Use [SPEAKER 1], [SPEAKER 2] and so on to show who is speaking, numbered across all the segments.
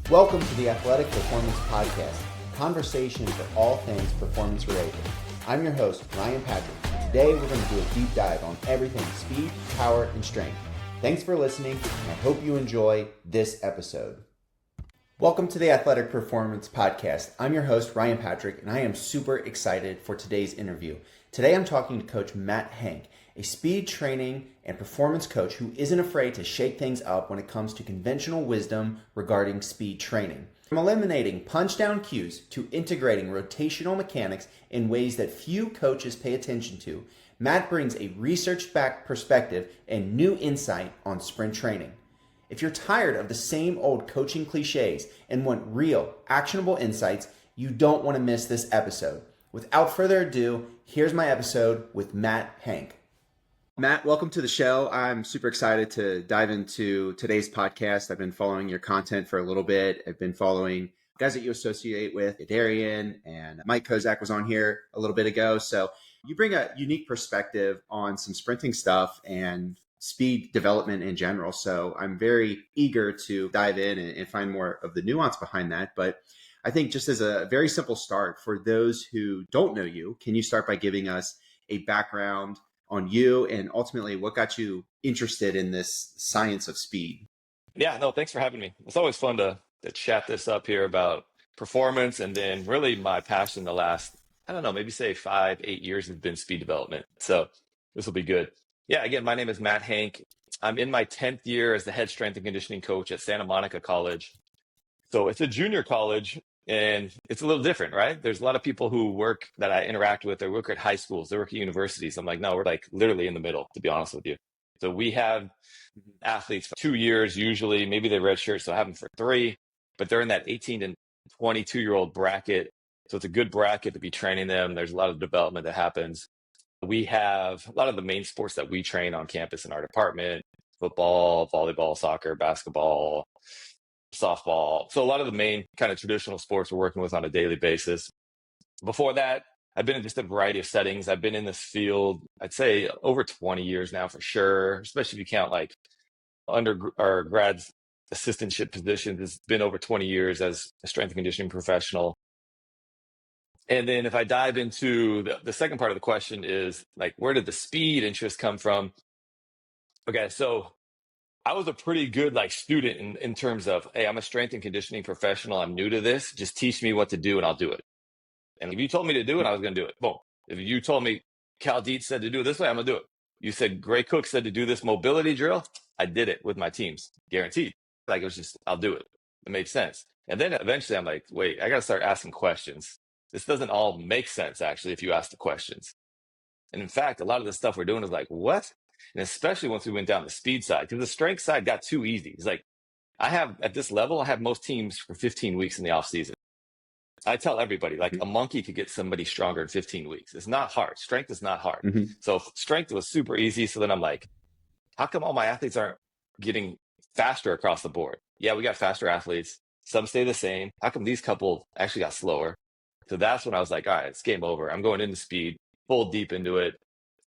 [SPEAKER 1] Welcome to the Athletic Performance Podcast, a conversation for all things performance related. I'm your host, Ryan Patrick, and today we're going to do a deep dive on everything speed, power, and strength. Thanks for listening, and I hope you enjoy this episode. Welcome to the Athletic Performance Podcast. I'm your host, Ryan Patrick, and I am super excited for today's interview. Today I'm talking to Coach Matt Hank, a speed training and performance coach who isn't afraid to shake things up when it comes to conventional wisdom regarding speed training. From eliminating punch-down cues to integrating rotational mechanics in ways that few coaches pay attention to, Matt brings a research-backed perspective and new insight on sprint training. If you're tired of the same old coaching cliches and want real, actionable insights, you don't want to miss this episode. Without further ado, here's my episode with Matt Hank. Matt, welcome to the show. I'm super excited to dive into today's podcast. I've been following your content for a little bit. I've been following guys that you associate with, Darian, and Mike Kozak was on here a little bit ago. So you bring a unique perspective on some sprinting stuff and speed development in general. So I'm very eager to dive in and find more of the nuance behind that. But I think just as a very simple start for those who don't know you, can you start by giving us a background on you and ultimately what got you interested in this science of speed?
[SPEAKER 2] Yeah, no, thanks for having me. It's always fun to chat this up here about performance, and then really my passion the last, I don't know, maybe say 5, 8 years has been speed development. So this will be good. Yeah, again, my name is Matt Hank. I'm in my 10th year as the head strength and conditioning coach at Santa Monica College. So it's a junior college and it's a little different, right? There's a lot of people who work that I interact with. They work at high schools, they work at universities. I'm like, no, we're like literally in the middle, to be honest with you. So we have athletes for 2 years, usually, maybe they redshirt, so I have them for 3, but they're in that 18 to 22-year-old bracket. So it's a good bracket to be training them. There's a lot of development that happens. We have a lot of the main sports that we train on campus in our department: football, volleyball, soccer, basketball, softball. So a lot of the main kind of traditional sports we're working with on a daily basis. Before that, I've been in just a variety of settings. I've been in this field, I'd say over 20 years now for sure, especially if you count like under or grads assistantship positions. It's been over 20 years as a strength and conditioning professional. And then if I dive into the second part of the question is like, where did the speed interest come from? Okay, so I was a pretty good like student in terms of, hey, I'm a strength and conditioning professional. I'm new to this. Just teach me what to do and I'll do it. And if you told me to do it, I was going to do it. Boom. If you told me Cal Dietz said to do it this way, I'm going to do it. You said Gray Cook said to do this mobility drill, I did it with my teams, guaranteed. Like it was just, I'll do it. It made sense. And then eventually I'm like, wait, I got to start asking questions. This doesn't all make sense actually if you ask the questions. And in fact, a lot of the stuff we're doing is like, what? And especially once we went down the speed side, because the strength side got too easy. It's like, I have at this level, I have most teams for 15 weeks in the off season. I tell everybody, like a monkey could get somebody stronger in 15 weeks. It's not hard. Strength is not hard.
[SPEAKER 1] Mm-hmm.
[SPEAKER 2] So strength was super easy. So then I'm like, how come all my athletes aren't getting faster across the board? Yeah, we got faster athletes. Some stay the same. How come these couple actually got slower? So that's when I was like, all right, it's game over. I'm going into speed, full deep into it.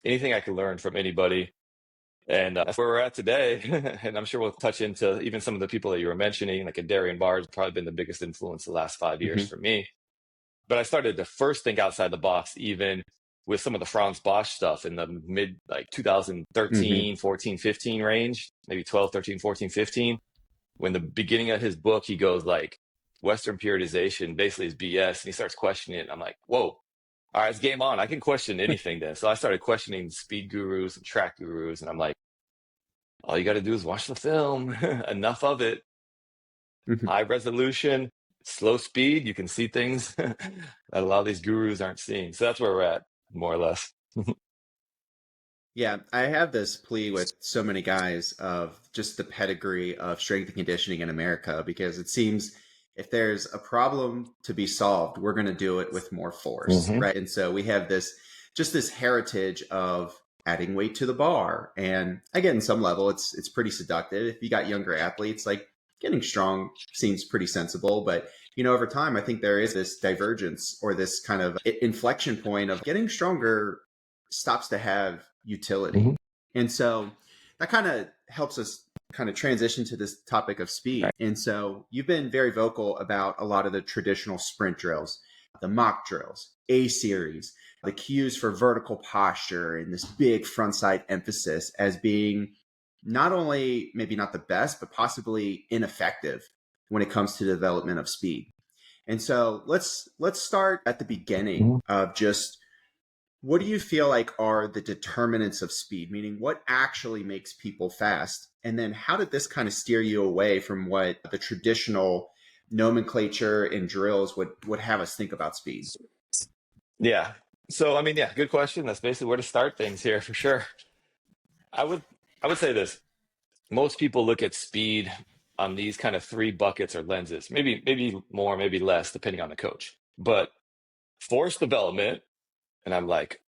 [SPEAKER 2] Anything I can learn from anybody. And that's where we're at today. And I'm sure we'll touch into even some of the people that you were mentioning, like a Darian Barr has probably been the biggest influence the last 5 years for me. But I started to first think outside the box, even with some of the Franz Bosch stuff in the mid like 2013, 14, 15 range, maybe 12, 13, 14, 15. When the beginning of his book, he goes like, Western periodization basically is BS. And he starts questioning it. I'm like, whoa. All right, it's game on. I can question anything then. So I started questioning speed gurus and track gurus. And I'm like, all you got to do is watch the film. Enough of it. High resolution, slow speed. You can see things that a lot of these gurus aren't seeing. So that's where we're at, more or less.
[SPEAKER 1] Yeah, I have this plea with so many guys of just the pedigree of strength and conditioning in America, because it seems if there's a problem to be solved, we're going to do it with more force, right? And so we have this heritage of adding weight to the bar. And again, in some level, it's pretty seductive. If you got younger athletes, like getting strong seems pretty sensible. But, over time, I think there is this divergence or this kind of inflection point of getting stronger stops to have utility. And so that kind of helps us kind of transition to this topic of speed.
[SPEAKER 2] Right.
[SPEAKER 1] And so you've been very vocal about a lot of the traditional sprint drills, the mock drills, A series, the cues for vertical posture, and this big front side emphasis as being not only maybe not the best, but possibly ineffective when it comes to the development of speed. And so let's start at the beginning
[SPEAKER 2] Mhm.
[SPEAKER 1] of just what do you feel like are the determinants of speed? Meaning, what actually makes people fast? And then, how did this kind of steer you away from what the traditional nomenclature and drills would have us think about speed?
[SPEAKER 2] Yeah. So, I mean, yeah, good question. That's basically where to start things here for sure. I would I would say this. Most people look at speed on these kind of three buckets or lenses, maybe more, maybe less, depending on the coach. But force development, and I'm like,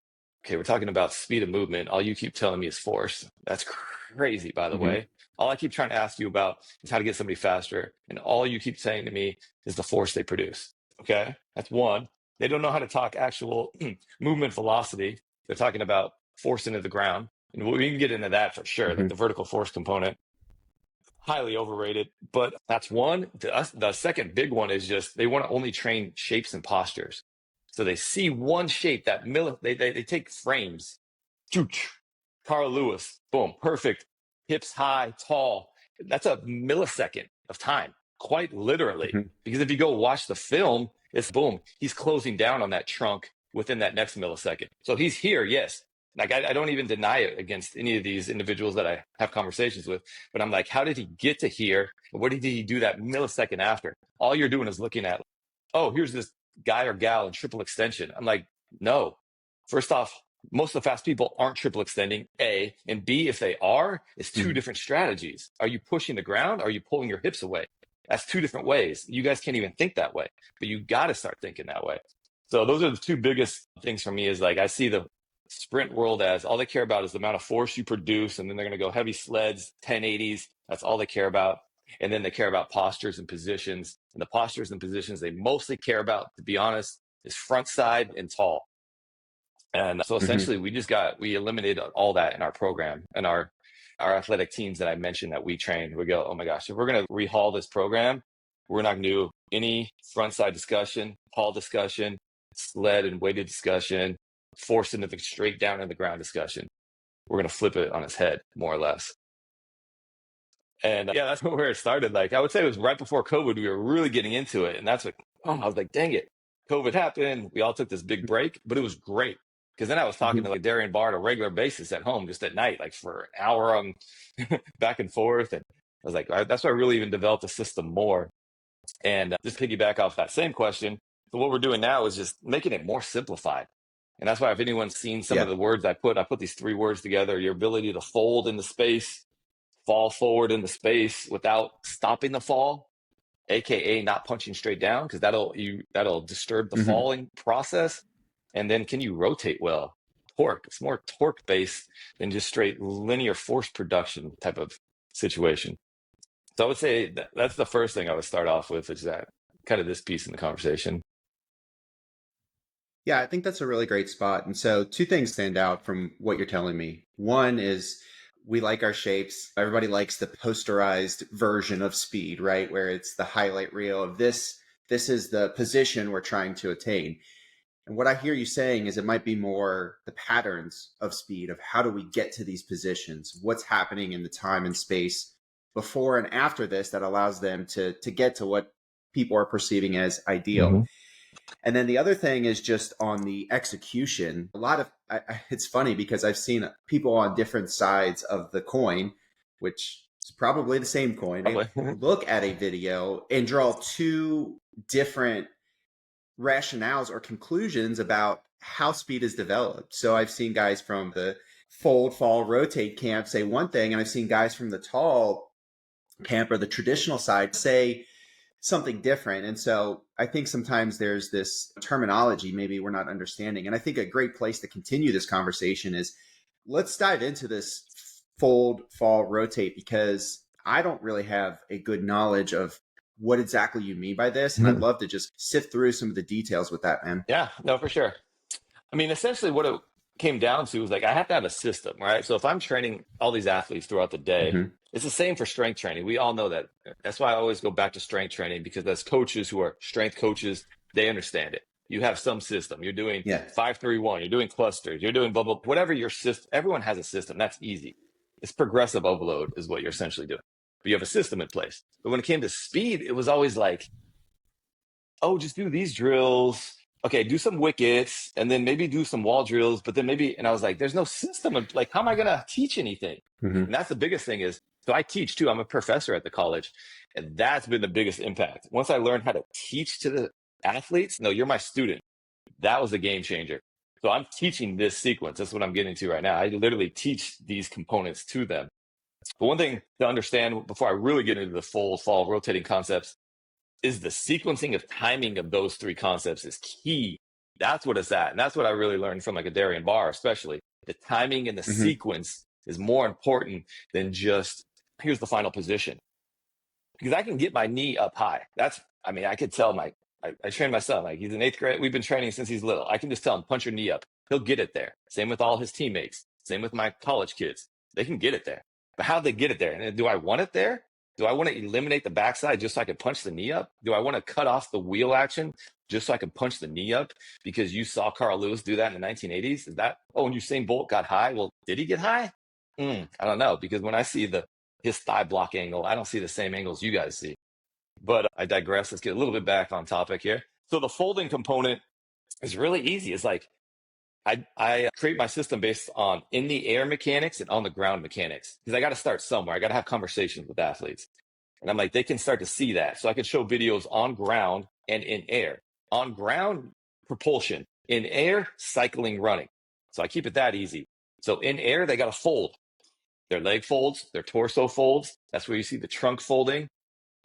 [SPEAKER 2] okay, we're talking about speed of movement. All you keep telling me is force. That's crazy, by the
[SPEAKER 1] Mm-hmm.
[SPEAKER 2] way. All I keep trying to ask you about is how to get somebody faster. And all you keep saying to me is the force they produce. Okay. That's one. They don't know how to talk actual movement velocity. They're talking about force into the ground. And we can get into that for sure, like
[SPEAKER 1] Mm-hmm.
[SPEAKER 2] the vertical force component, highly overrated. But that's one. The second big one is just they want to only train shapes and postures. So they see one shape that they take frames. Chooch. Carl Lewis, boom, perfect. Hips high, tall. That's a millisecond of time, quite literally.
[SPEAKER 1] Mm-hmm.
[SPEAKER 2] Because if you go watch the film, it's boom, he's closing down on that trunk within that next millisecond. So he's here, yes. Like I don't even deny it against any of these individuals that I have conversations with, but I'm like, how did he get to here? What did he do that millisecond after? All you're doing is looking at, oh, here's this guy or gal in triple extension. I'm like, no. First off, most of the fast people aren't triple extending, A, and B, if they are, it's two
[SPEAKER 1] Mm-hmm.
[SPEAKER 2] different strategies. Are you pushing the ground? Or are you pulling your hips away? That's two different ways. You guys can't even think that way, but you got to start thinking that way. So those are the two biggest things for me is like, I see the sprint world as all they care about is the amount of force you produce. And then they're going to go heavy sleds, 1080s. That's all they care about. And then they care about postures and positions. And the postures and positions they mostly care about, to be honest, is front side and tall. And so
[SPEAKER 1] Mm-hmm.
[SPEAKER 2] essentially we eliminated all that in our program and our athletic teams that I mentioned that we train. We go, oh my gosh, if we're going to rehaul this program, we're not going to do any front side discussion, haul discussion, sled and weighted discussion, force into the straight down in the ground discussion. We're going to flip it on its head, more or less. And yeah, that's where it started. Like I would say it was right before COVID, we were really getting into it. And that's what, oh, I was like, dang it. COVID happened. We all took this big break, but it was great. Because then I was talking
[SPEAKER 1] Mm-hmm.
[SPEAKER 2] to like Darian Bard on a regular basis at home, just at night, like for an hour on back and forth. And I was like, that's why I really even developed the system more. And just piggyback off that same question. So what we're doing now is just making it more simplified. And that's why if anyone's seen some of
[SPEAKER 1] Yeah.
[SPEAKER 2] the words I put these three words together, your ability to fold into space, fall forward into space without stopping the fall, aka not punching straight down, because that'll disturb the
[SPEAKER 1] Mm-hmm.
[SPEAKER 2] falling process. And then can you rotate well? Torque. It's more torque based than just straight linear force production type of situation. So I would say that's the first thing I would start off with is that kind of this piece in the conversation.
[SPEAKER 1] Yeah, I think that's a really great spot. And so, two things stand out from what you're telling me. One is we like our shapes. Everybody likes the posterized version of speed, right? Where it's the highlight reel of this. This is the position we're trying to attain. And what I hear you saying is it might be more the patterns of speed of how do we get to these positions? What's happening in the time and space before and after this that allows them to get to what people are perceiving as ideal.
[SPEAKER 2] Hmm.
[SPEAKER 1] And then the other thing is just on the execution. A lot of it's funny because I've seen people on different sides of the coin, which is probably the same coin. They
[SPEAKER 2] Probably.
[SPEAKER 1] look at a video and draw two different rationales or conclusions about how speed is developed. So I've seen guys from the fold, fall, rotate camp say one thing, and I've seen guys from the tall camp or the traditional side say something different. And so I think sometimes there's this terminology maybe we're not understanding. And I think a great place to continue this conversation is let's dive into this fold, fall, rotate, because I don't really have a good knowledge of what exactly you mean by this. And I'd
[SPEAKER 2] Mhm.
[SPEAKER 1] love to just sift through some of the details with that, man.
[SPEAKER 2] Yeah, no, for sure. I mean, essentially, came down to was like, I have to have a system, right? So if I'm training all these athletes throughout the day,
[SPEAKER 1] Mm-hmm.
[SPEAKER 2] it's the same for strength training. We all know that. That's why I always go back to strength training, because as coaches who are strength coaches, they understand it. You have some system. You're doing
[SPEAKER 1] Yeah.
[SPEAKER 2] 5-3-1. You're doing clusters. You're doing blah, blah, whatever your system. Everyone has a system. That's easy. It's progressive overload is what you're essentially doing. But you have a system in place. But when it came to speed, it was always like, oh, just do these drills. Okay, do some wickets and then maybe do some wall drills, but then maybe, and I was like, there's no system of like, how am I going to teach anything?
[SPEAKER 1] Mm-hmm.
[SPEAKER 2] And that's the biggest thing is, so I teach too. I'm a professor at the college, and that's been the biggest impact. Once I learned how to teach to the athletes, no, you're my student. That was a game changer. So I'm teaching this sequence. That's what I'm getting to right now. I literally teach these components to them. But one thing to understand before I really get into the full fall rotating concepts is the sequencing of timing of those three concepts is key. That's what it's at. And that's what I really learned from like a Darian Barr, especially. The timing and the
[SPEAKER 1] Mm-hmm.
[SPEAKER 2] sequence is more important than just here's the final position. Because I can get my knee up high. I could tell I train my son, like he's in 8th grade. We've been training since he's little. I can just tell him, punch your knee up. He'll get it there. Same with all his teammates. Same with my college kids. They can get it there. But how they get it there? And do I want it there? Do I want to eliminate the backside just so I can punch the knee up? Do I want to cut off the wheel action just so I can punch the knee up? Because you saw Carl Lewis do that in the 1980s. Is that, oh, and Usain Bolt got high? Well, did he get high? I don't know. Because when I see his thigh block angle, I don't see the same angles you guys see. But I digress. Let's get a little bit back on topic here. So the folding component is really easy. It's like I create my system based on in the air mechanics and on the ground mechanics, because I got to start somewhere. I got to have conversations with athletes. And I'm like, they can start to see that. So I can show videos on ground and in air. On ground, propulsion. In air, cycling, running. So I keep it that easy. So in air, they got to fold. Their leg folds, their torso folds. That's where you see the trunk folding,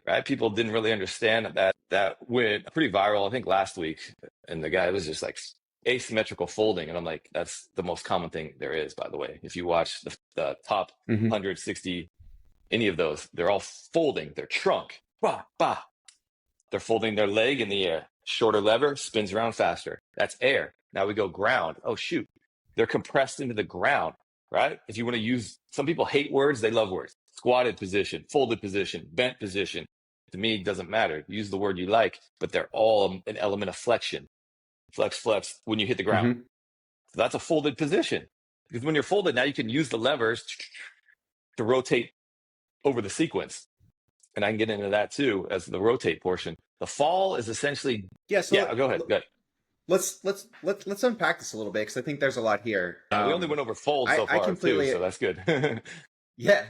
[SPEAKER 2] right? People didn't really understand that. That went pretty viral, I think, last week. And the guy was just like asymmetrical folding. And I'm like, that's the most common thing there is, by the way. If you watch the top
[SPEAKER 1] Mm-hmm.
[SPEAKER 2] 160, any of those, they're all folding their trunk. Bah, bah. They're folding their leg in the air. Shorter lever spins around faster. That's air. Now we go ground. Oh, shoot. They're compressed into the ground, right? If you want to use, some people hate words, they love words. Squatted position, folded position, bent position. To me, it doesn't matter. Use the word you like, but they're all an element of flexion. Flex, flex when you hit the ground.
[SPEAKER 1] Mm-hmm.
[SPEAKER 2] So that's a folded position. Because when you're folded, now you can use the levers to rotate over the sequence. And I can get into that too as the rotate portion. The fall is essentially
[SPEAKER 1] Yeah. So
[SPEAKER 2] go ahead.
[SPEAKER 1] let's unpack this a little bit, because I think there's a lot here.
[SPEAKER 2] We only went over fold so far too, so that's good.
[SPEAKER 1] Yeah,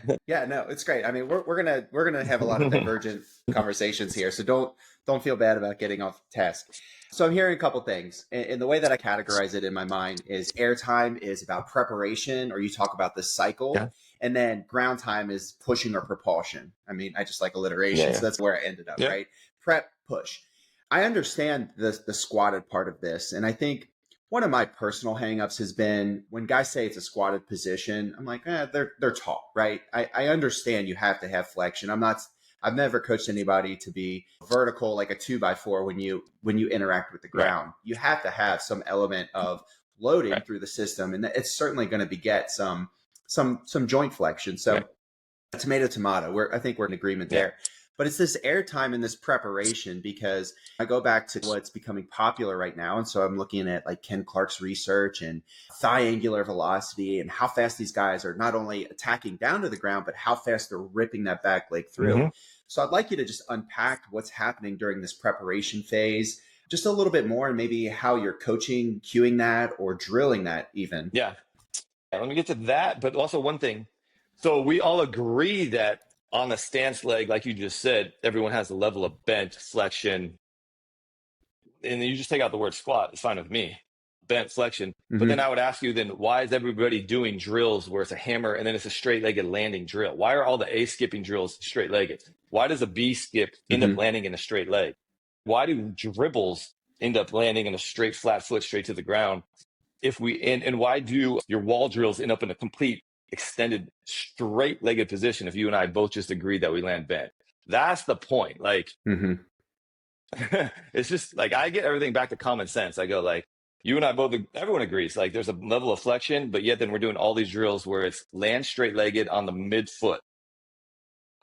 [SPEAKER 1] no, it's great. I mean, we're gonna have a lot of divergent conversations here, so don't feel bad about getting off task. So I'm hearing a couple things, and the way that I categorize it in my mind is airtime is about preparation, or you talk about the cycle,
[SPEAKER 2] Yeah.
[SPEAKER 1] and then ground time is pushing or propulsion. I mean, I just like alliteration, so that's where I ended up, right? Prep, push. I understand the squatted part of this, and I think one of my personal hangups has been when guys say it's a squatted position, I'm like, they're tall, right? I understand you have to have flexion. I've never coached anybody to be vertical like a 2x4 when you interact with the ground. Right. You have to have some element of loading through the system, and it's certainly going to beget some joint flexion. So tomato. I think we're in agreement there. But it's this airtime and this preparation, because I go back to what's becoming popular right now. And so I'm looking at like Ken Clark's research and thigh angular velocity and how fast these guys are not only attacking down to the ground, but how fast they're ripping that back leg through. Mm-hmm. So I'd like you to just unpack what's happening during this preparation phase just a little bit more, and maybe how you're coaching, cueing that, or drilling that even.
[SPEAKER 2] Yeah. Let me get to that. But also one thing. So we all agree that on the stance leg, like you just said, everyone has a level of bent, flexion, and you just take out the word squat. It's fine with me. Bent, flexion. Mm-hmm. But then I would ask you, then why is everybody doing drills where it's a hammer and then it's a straight-legged landing drill? Why are all the A skipping drills straight-legged? Why does a B skip end up landing in a straight leg? Why do dribbles end up landing in a straight, flat foot straight to the ground? And why do your wall drills end up in a complete extended straight-legged position if you and I both just agreed that we land bent? That's the point. Like, it's just like I get everything back to common sense. I go like, You and I both, everyone agrees, like there's a level of flexion, but yet then we're doing all these drills where it's land straight legged on the midfoot.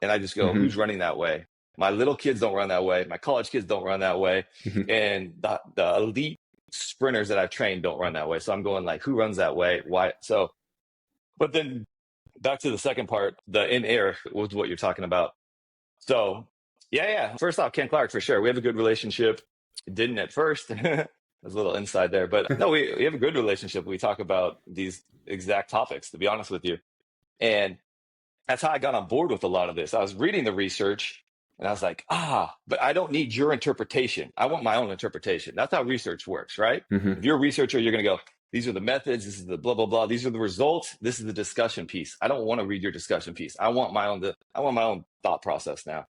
[SPEAKER 2] And I just go,
[SPEAKER 1] Mm-hmm.
[SPEAKER 2] who's running that way? My little kids don't run that way. My college kids don't run that way.
[SPEAKER 1] Mm-hmm.
[SPEAKER 2] And the elite sprinters that I've trained don't run that way. So I'm going like, who runs that way? Why? So, but then back to the second part, the in air was what you're talking about. So yeah. First off, Ken Clark, for sure. We have a good relationship. Didn't at first. There's a little inside there, but no, we have a good relationship. We talk about these exact topics, to be honest with you. And that's how I got on board with a lot of this. I was reading the research and I was like, but I don't need your interpretation. I want my own interpretation. That's how research works, right?
[SPEAKER 1] Mm-hmm.
[SPEAKER 2] If you're a researcher, you're going to go, these are the methods, this is the blah, blah, blah. These are the results. This is the discussion piece. I don't want to read your discussion piece. I want my own thought process now.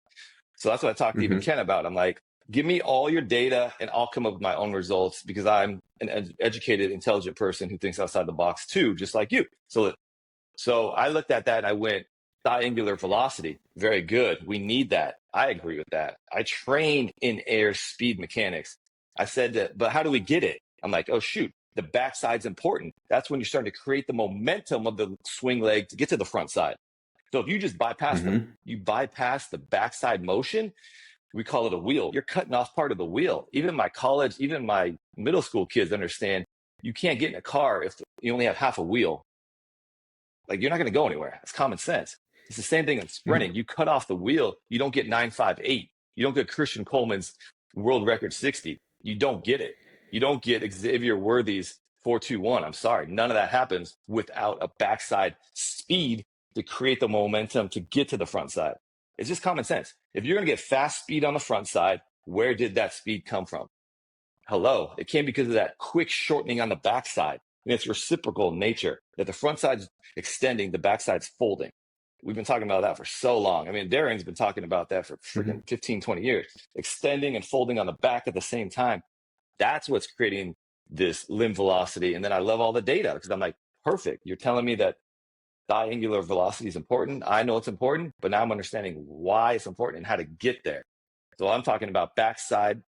[SPEAKER 2] So that's what I talked to even
[SPEAKER 1] Mm-hmm.
[SPEAKER 2] Ken about. I'm like, give me all your data and I'll come up with my own results because I'm an educated, intelligent person who thinks outside the box too, just like you. So I looked at that and I went, triangular velocity, very good. We need that. I agree with that. I trained in air speed mechanics. I said that, but how do we get it? I'm like, oh shoot, the backside's important. That's when you're starting to create the momentum of the swing leg to get to the front side. So if you just bypass the backside motion, we call it a wheel. You're cutting off part of the wheel. Even my middle school kids understand you can't get in a car if you only have half a wheel. Like you're not going to go anywhere. It's common sense. It's the same thing in sprinting. You cut off the wheel, you don't get 958. You don't get Christian Coleman's world record 60. You don't get it. You don't get Xavier Worthy's 421. I'm sorry. None of that happens without a backside speed to create the momentum to get to the front side. It's just common sense. If you're going to get fast speed on the front side, where did that speed come from? Hello. It came because of that quick shortening on the backside. And it's reciprocal in nature that the front side's extending, the backside's folding. We've been talking about that for so long. I mean, Darren's been talking about that for freaking 15, 20 years. Extending and folding on the back at the same time. That's what's creating this limb velocity. And then I love all the data because I'm like, perfect. You're telling me that triangular velocity is important. I know it's important, but now I'm understanding why it's important and how to get there. So I'm talking about backside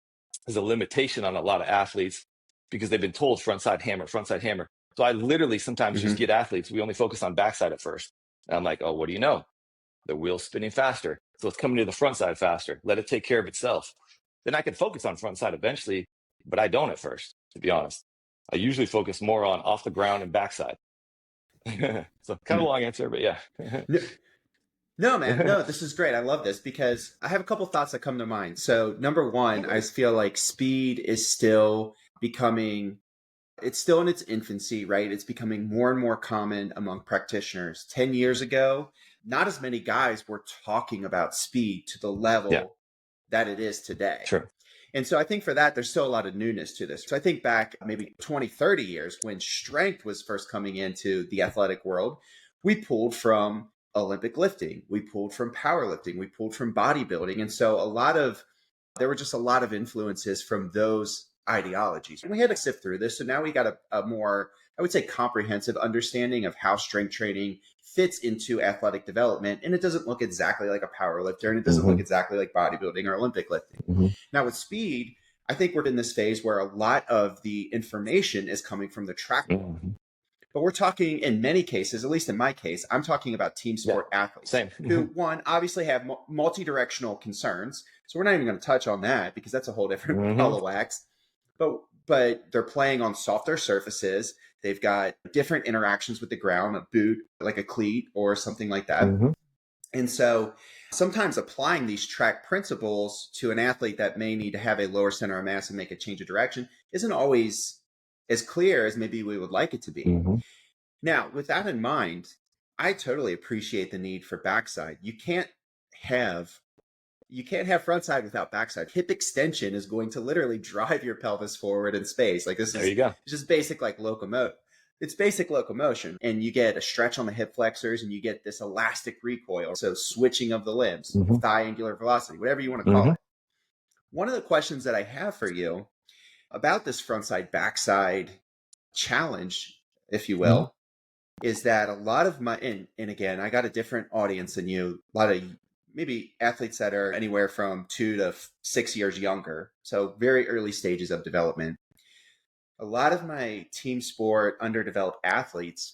[SPEAKER 2] is a limitation on a lot of athletes because they've been told front side hammer, front side hammer. So I literally sometimes just get athletes. We only focus on backside at first. And I'm like, oh, what do you know? The wheel's spinning faster. So it's coming to the front side faster. Let it take care of itself. Then I can focus on front side eventually, but I don't at first, to be honest. I usually focus more on off the ground and backside. So kind of a long answer, but yeah.
[SPEAKER 1] No, man. No, this is great. I love this because I have a couple thoughts that come to mind. So, number one, I feel like speed is still becoming, it's still in its infancy, right? It's becoming more and more common among practitioners. 10 years ago, not as many guys were talking about speed to the level that it is today.
[SPEAKER 2] Sure.
[SPEAKER 1] And so I think for that, there's still a lot of newness to this. So I think back maybe 20, 30 years when strength was first coming into the athletic world, we pulled from Olympic lifting, we pulled from powerlifting, we pulled from bodybuilding. And so there were just a lot of influences from those ideologies. And we had to sift through this. So now we got a more, I would say, comprehensive understanding of how strength training fits into athletic development. And it doesn't look exactly like a power lifter and it doesn't look exactly like bodybuilding or Olympic lifting. Now with speed, I think we're in this phase where a lot of the information is coming from the track. But we're talking in many cases, at least in my case, I'm talking about team sport athletes who, one, obviously have multi-directional concerns. So we're not even going to touch on that because that's a whole different ball of wax. But they're playing on softer surfaces. They've got different interactions with the ground, a boot, like a cleat or something like that. And so sometimes applying these track principles to an athlete that may need to have a lower center of mass and make a change of direction isn't always as clear as maybe we would like it to be. Now, with that in mind, I totally appreciate the need for backside. You can't have front side without backside. Hip extension is going to literally drive your pelvis forward in space. Like this is it's just basic like locomotive. It's basic locomotion. And you get a stretch on the hip flexors and you get this elastic recoil. So switching of the limbs, triangular velocity, whatever you want to call it. One of the questions that I have for you about this front side backside challenge, if you will, is that a lot of my, and again, I got a different audience than you, a lot of maybe athletes that are anywhere from 2 to 6 years younger. So very early stages of development. a lot of my team sport underdeveloped athletes,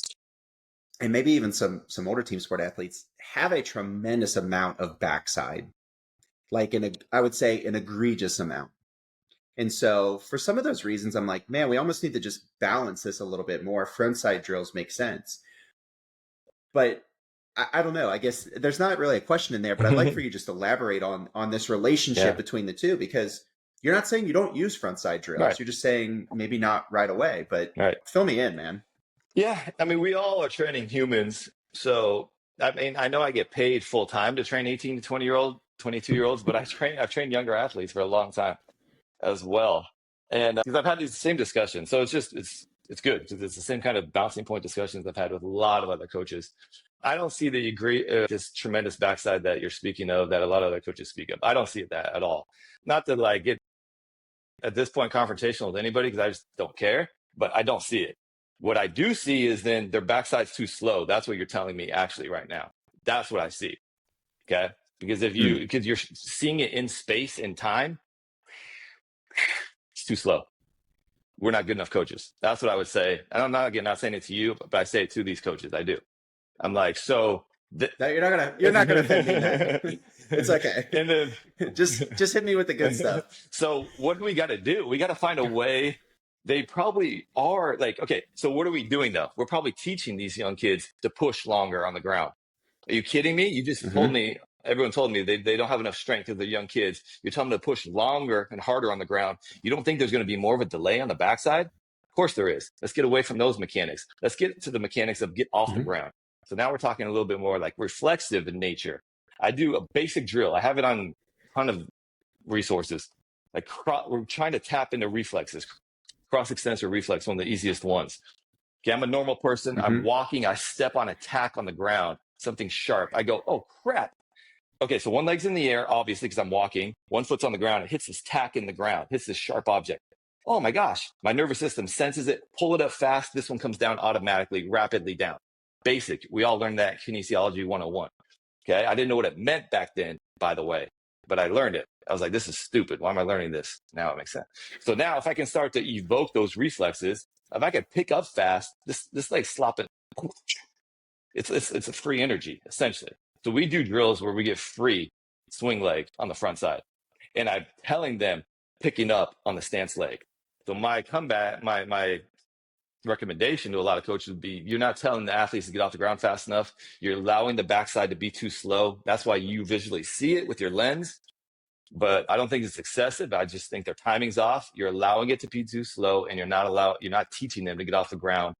[SPEAKER 1] and maybe even some older team sport athletes, have a tremendous amount of backside, like I would say an egregious amount. And so for some of those reasons, I'm like, man, we almost need to just balance this a little bit more. Frontside drills make sense. But I don't know. I guess there's not really a question in there, but I'd like for you just to elaborate on this relationship
[SPEAKER 2] Yeah.
[SPEAKER 1] between the two, because you're not saying you don't use frontside drills.
[SPEAKER 2] Right.
[SPEAKER 1] You're just saying maybe not right away, but
[SPEAKER 2] Right.
[SPEAKER 1] fill me in, man.
[SPEAKER 2] Yeah. I mean, we all are training humans. So, I mean, I know I get paid full time to train 18 to 20-year-old, 22-year-olds, but I've trained younger athletes for a long time as well. And because I've had these same discussions. So it's good because it's the same kind of bouncing point discussions I've had with a lot of other coaches. I don't see this tremendous backside that you're speaking of that a lot of other coaches speak of. I don't see that at all. Not to like get at this point confrontational with anybody because I just don't care, but I don't see it. What I do see is then their backside's too slow. That's what you're telling me actually right now. That's what I see. Okay. Because
[SPEAKER 1] Mm.
[SPEAKER 2] because you're seeing it in space and time, it's too slow. We're not good enough coaches. That's what I would say. And I'm not, again, not saying it to you, but I say it to these coaches. I do. I'm like, so
[SPEAKER 1] No, you're not gonna offend me, man. It's okay.
[SPEAKER 2] and then
[SPEAKER 1] just hit me with the good stuff.
[SPEAKER 2] so what do we got to do? We got to find a way. They probably are like, okay, so what are we doing though? We're probably teaching these young kids to push longer on the ground. Are you kidding me? You just told
[SPEAKER 1] Mm-hmm.
[SPEAKER 2] me, everyone told me they don't have enough strength because they're young kids. You're telling them to push longer and harder on the ground. You don't think there's going to be more of a delay on the backside? Of course there is. Let's get away from those mechanics. Let's get to the mechanics of get off the
[SPEAKER 1] Mm-hmm.
[SPEAKER 2] ground. So now we're talking a little bit more like reflexive in nature. I do a basic drill. I have it on a ton of resources. Like we're trying to tap into reflexes. Cross extensor reflex, one of the easiest ones. Okay, I'm a normal person. I'm
[SPEAKER 1] Mm-hmm.
[SPEAKER 2] walking. I step on a tack on the ground, something sharp. I go, oh crap. Okay, so one leg's in the air, obviously, because I'm walking. One foot's on the ground. It hits this tack in the ground, hits this sharp object. Oh my gosh, my nervous system senses it, pull it up fast. This one comes down automatically, rapidly down. Basic. We all learned that kinesiology 101. Okay, I didn't know what it meant back then, by the way, but I learned it. I was like, this is stupid. Why am I learning this? Now it makes sense. So now if I can start to evoke those reflexes, if I can pick up fast, this like slopping, it's a free energy, essentially. So we do drills where we get free swing leg on the front side. And I'm telling them picking up on the stance leg. So my comeback, my recommendation to a lot of coaches would be you're not telling the athletes to get off the ground fast enough. You're allowing the backside to be too slow. That's why you visually see it with your lens. But I don't think it's excessive. I just think their timing's off. You're allowing it to be too slow, and you're not teaching them to get off the ground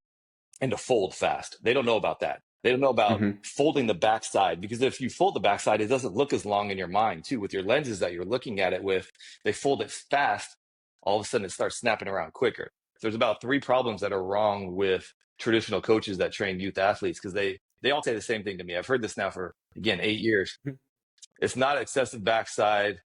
[SPEAKER 2] and to fold fast. They don't know about that. They don't know about
[SPEAKER 1] Mm-hmm.
[SPEAKER 2] folding the backside, because if you fold the backside, it doesn't look as long in your mind too. With your lenses that you're looking at it with, they fold it fast. All of a sudden it starts snapping around quicker. There's about 3 problems that are wrong with traditional coaches that train youth athletes, because they all say the same thing to me. I've heard this now for, again, 8 years. It's not excessive backside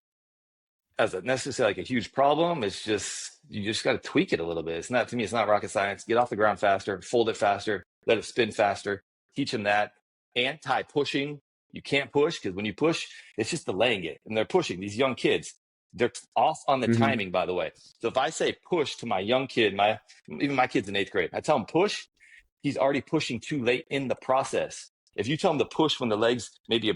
[SPEAKER 2] as a necessarily like a huge problem. It's just you just got to tweak it a little bit. It's not, to me, it's not rocket science. Get off the ground faster, fold it faster, let it spin faster. Teach them that. Anti-pushing. You can't push, because when you push, it's just delaying it. And they're pushing these young kids. They're off on the
[SPEAKER 1] Mm-hmm.
[SPEAKER 2] timing, by the way. So if I say push to my young kid, even my kid's in 8th grade, I tell him push, he's already pushing too late in the process. If you tell him to push when the legs maybe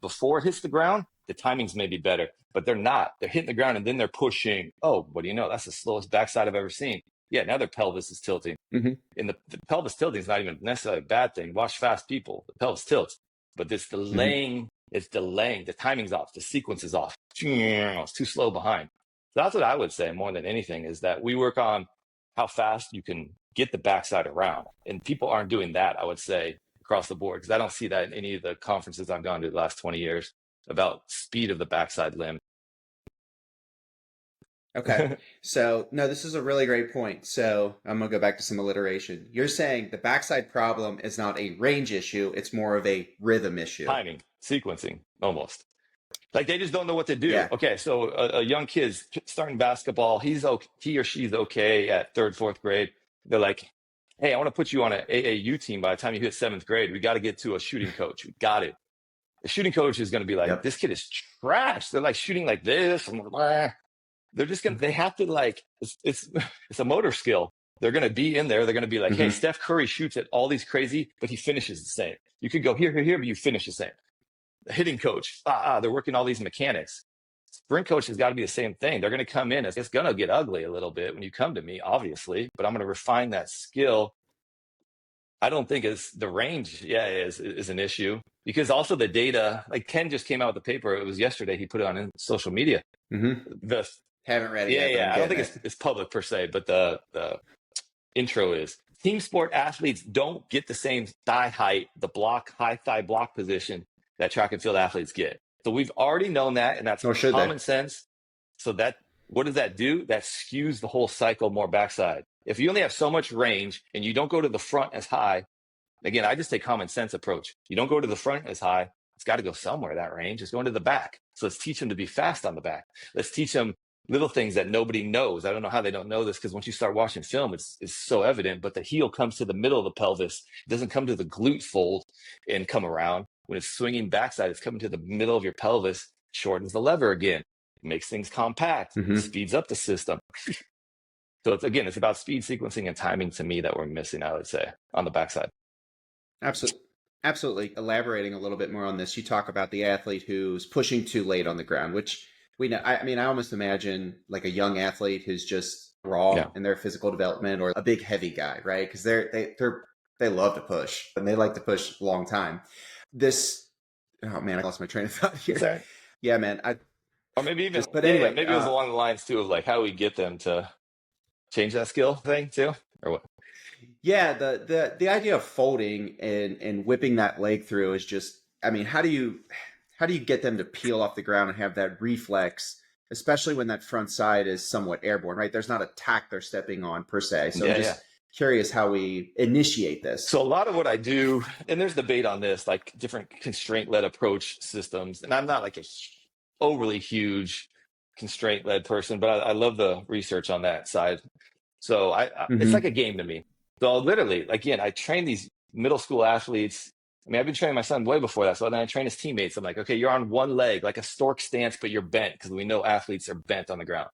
[SPEAKER 2] before it hits the ground, the timings may be better, but they're not. They're hitting the ground and then they're pushing. Oh, what do you know? That's the slowest backside I've ever seen. Yeah, now their pelvis is tilting.
[SPEAKER 1] Mm-hmm.
[SPEAKER 2] And the pelvis tilting is not even necessarily a bad thing. Watch fast people. The pelvis tilts, but it's
[SPEAKER 1] Mm-hmm.
[SPEAKER 2] delaying. It's delaying. The timing's off. The sequence is off. It's too slow behind. So that's what I would say more than anything, is that we work on how fast you can get the backside around. And people aren't doing that, I would say, across the board, because I don't see that in any of the conferences I've gone to the last 20 years about speed of the backside limb.
[SPEAKER 1] Okay. So, no, this is a really great point. So, I'm going to go back to some alliteration. You're saying the backside problem is not a range issue, it's more of a rhythm issue.
[SPEAKER 2] Timing, sequencing, almost. Like they just don't know what to do.
[SPEAKER 1] Yeah.
[SPEAKER 2] Okay, so a young kid's starting basketball. He or she's okay at 3rd, 4th grade. They're like, hey, I want to put you on an AAU team by the time you hit 7th grade. We got to get to a shooting coach. We got it. The shooting coach is going to be like,
[SPEAKER 1] Yep.
[SPEAKER 2] this kid is trash. They're like shooting like this. They're just going to, they have to like, it's a motor skill. They're going to be in there. They're going to be like, hey,
[SPEAKER 1] Mm-hmm.
[SPEAKER 2] Steph Curry shoots at all these crazy, but he finishes the same. You could go here, here, here, but you finish the same. The hitting coach, they're working all these mechanics. Sprint coach has got to be the same thing. They're going to come in. It's going to get ugly a little bit when you come to me, obviously, but I'm going to refine that skill. I don't think it's the range, is an issue because also the data, like Ken just came out with the paper. It was yesterday. He put it on social media.
[SPEAKER 1] Mm-hmm.
[SPEAKER 2] The
[SPEAKER 1] Haven't read it yet, but I'm
[SPEAKER 2] I don't
[SPEAKER 1] getting
[SPEAKER 2] think
[SPEAKER 1] it.
[SPEAKER 2] it's public per se, but the intro is team sport athletes don't get the same thigh height, the block, high thigh block position that track and field athletes get. So we've already known that, and that's
[SPEAKER 1] Or should they?
[SPEAKER 2] common sense. So that what does that do? That skews the whole cycle more backside. If you only have so much range and you don't go to the front as high, again, I just take common sense approach. You don't go to the front as high. It's got to go somewhere, that range. It's going to the back. So let's teach them to be fast on the back. Let's teach them little things that nobody knows. I don't know how they don't know this because once you start watching film, it's so evident. But the heel comes to the middle of the pelvis. It doesn't come to the glute fold and come around. When it's swinging backside, it's coming to the middle of your pelvis, shortens the lever again, makes things compact,
[SPEAKER 1] Mm-hmm.
[SPEAKER 2] speeds up the system. So it's about speed sequencing and timing to me that we're missing, I would say, on the backside.
[SPEAKER 1] Absolutely. Absolutely. Elaborating a little bit more on this, you talk about the athlete who's pushing too late on the ground, which we know. I mean, I almost imagine like a young athlete who's just raw in their physical development, or a big heavy guy, right? Because they love to push and they like to push a long time. Oh man, I lost my train of thought here.
[SPEAKER 2] Sorry.
[SPEAKER 1] Yeah, man.
[SPEAKER 2] Or maybe even,
[SPEAKER 1] Anyway,
[SPEAKER 2] maybe it was along the lines too of like how we get them to change that skill thing too, or what?
[SPEAKER 1] yeah, the idea of folding and whipping that leg through is just, I mean, how do you get them to peel off the ground and have that reflex, especially when that front side is somewhat airborne, right? There's not a tack they're stepping on per se. So I'm just curious how we initiate this.
[SPEAKER 2] So a lot of what I do, and there's debate on this, like different constraint-led approach systems, and I'm not like a overly huge constraint-led person, but I love the research on that side. So it's like a game to me. So literally, again, I train these middle school athletes. I mean, I've been training my son way before that. So then I train his teammates. I'm like, okay, you're on one leg, like a stork stance, but you're bent because we know athletes are bent on the ground.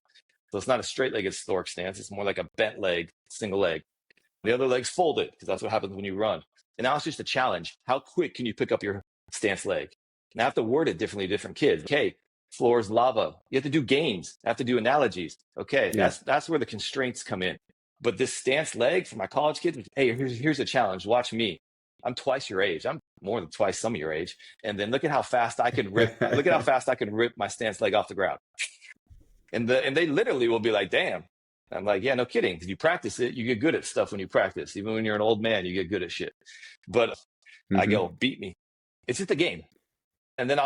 [SPEAKER 2] So it's not a straight-legged stork stance. It's more like a bent leg, single leg. The other leg's folded because that's what happens when you run. And now it's just a challenge. How quick can you pick up your stance leg? And I have to word it differently to different kids. Okay, floor's lava. You have to do games. I have to do analogies. Okay, that's where the constraints come in. But this stance leg for my college kids, hey, here's a challenge. Watch me. I'm twice your age. I'm more than twice some of your age. And then look at how fast I can rip. Look at how fast I can rip my stance leg off the ground. And they literally will be like, damn. I'm like, yeah, no kidding. Because you practice it, you get good at stuff when you practice. Even when you're an old man, you get good at shit. But I go, beat me. It's just a game. And then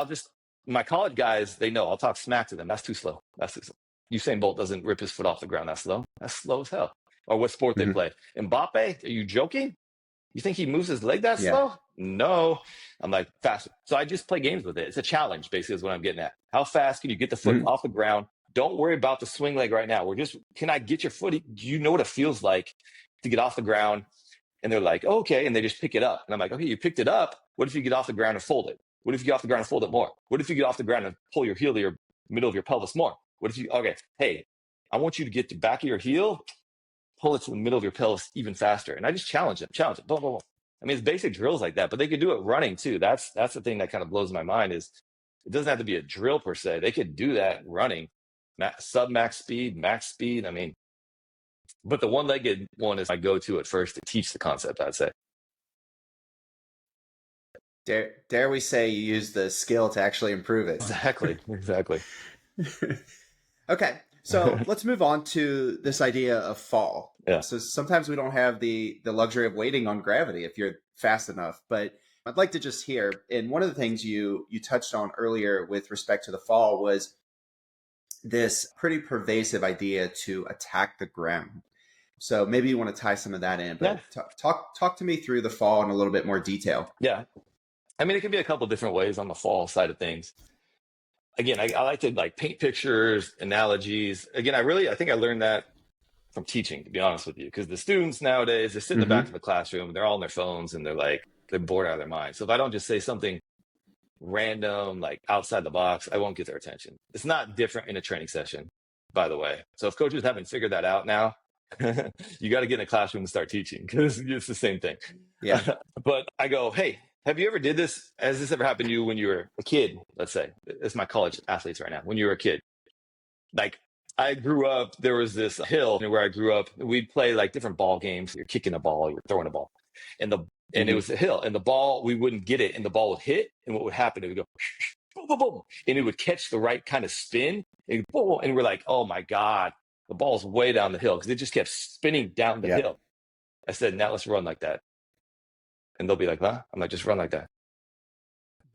[SPEAKER 2] my college guys, they know I'll talk smack to them. That's too slow. That's too slow. Usain Bolt doesn't rip his foot off the ground. That's slow. That's slow as hell. Or what sport they play. Mbappe, are you joking? You think he moves his leg that slow? No. I'm like, faster. So I just play games with it. It's a challenge, basically, is what I'm getting at. How fast can you get the foot off the ground? Don't worry about the swing leg right now. Can I get your foot? Do you know what it feels like to get off the ground? And they're like, oh, okay. And they just pick it up. And I'm like, okay, you picked it up. What if you get off the ground and fold it? What if you get off the ground and fold it more? What if you get off the ground and pull your heel to your middle of your pelvis more? Hey, I want you to get the back of your heel, pull it to the middle of your pelvis even faster. And I just challenge them, blah, blah, blah. I mean, it's basic drills like that, but they could do it running too. That's the thing that kind of blows my mind is it doesn't have to be a drill per se. They could do that running, sub-max speed, max speed. I mean, but the one-legged one is my go-to at first to teach the concept, I'd say.
[SPEAKER 1] Dare we say you use the skill to actually improve it?
[SPEAKER 2] Exactly.
[SPEAKER 1] Okay, so let's move on to this idea of fall.
[SPEAKER 2] Yeah.
[SPEAKER 1] So sometimes we don't have the luxury of waiting on gravity if you're fast enough, but I'd like to just hear, and one of the things you touched on earlier with respect to the fall was this pretty pervasive idea to attack the ground. So maybe you want to tie some of that in, but talk to me through the fall in a little bit more detail.
[SPEAKER 2] Yeah. I mean, it can be a couple different ways on the fall side of things. Again, I like to like paint pictures, analogies. Again, I think I learned that from teaching, to be honest with you, because the students nowadays, they sit in the back of the classroom and they're all on their phones and they're bored out of their mind. So if I don't just say something random, like outside the box, I won't get their attention. It's not different in a training session, by the way. So if coaches haven't figured that out now, You got to get in a classroom and start teaching because it's the same thing.
[SPEAKER 1] Yeah.
[SPEAKER 2] But I go, hey, have you ever did this? Has this ever happened to you when you were a kid? Let's say it's my college athletes right now. When you were a kid, like I grew up, there was this hill where I grew up. We'd play like different ball games. You're kicking a ball, you're throwing a ball, and it
[SPEAKER 1] Hmm.
[SPEAKER 2] was a hill, and the ball we wouldn't get it, and the ball would hit, and what would happen? It would go boom, boom, boom, and it would catch the right kind of spin, and boom, and we're like, oh my god, the ball's way down the hill because it just kept spinning down the
[SPEAKER 1] Yeah.
[SPEAKER 2] hill. I said, now let's run like that, and they'll be like, huh? I'm like, just run like that.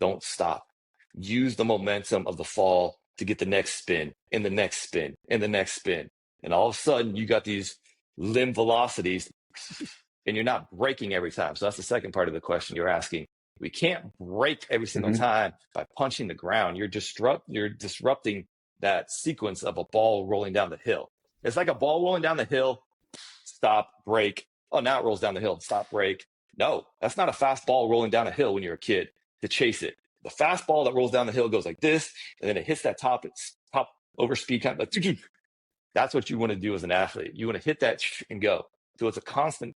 [SPEAKER 2] Don't stop. Use the momentum of the fall to get the next spin and the next spin and the next spin. And all of a sudden, you got these limb velocities and you're not breaking every time. So that's the second part of the question you're asking. We can't break every single
[SPEAKER 1] Hmm.
[SPEAKER 2] time by punching the ground. You're disrupting that sequence of a ball rolling down the hill. It's like a ball rolling down the hill, stop, break. Oh, now it rolls down the hill, stop, break. No, that's not a fast ball rolling down a hill when you're a kid to chase it. The fast ball that rolls down the hill goes like this, and then it hits that top over speed kind of like that's what you want to do as an athlete. You want to hit that and go. So it's a constant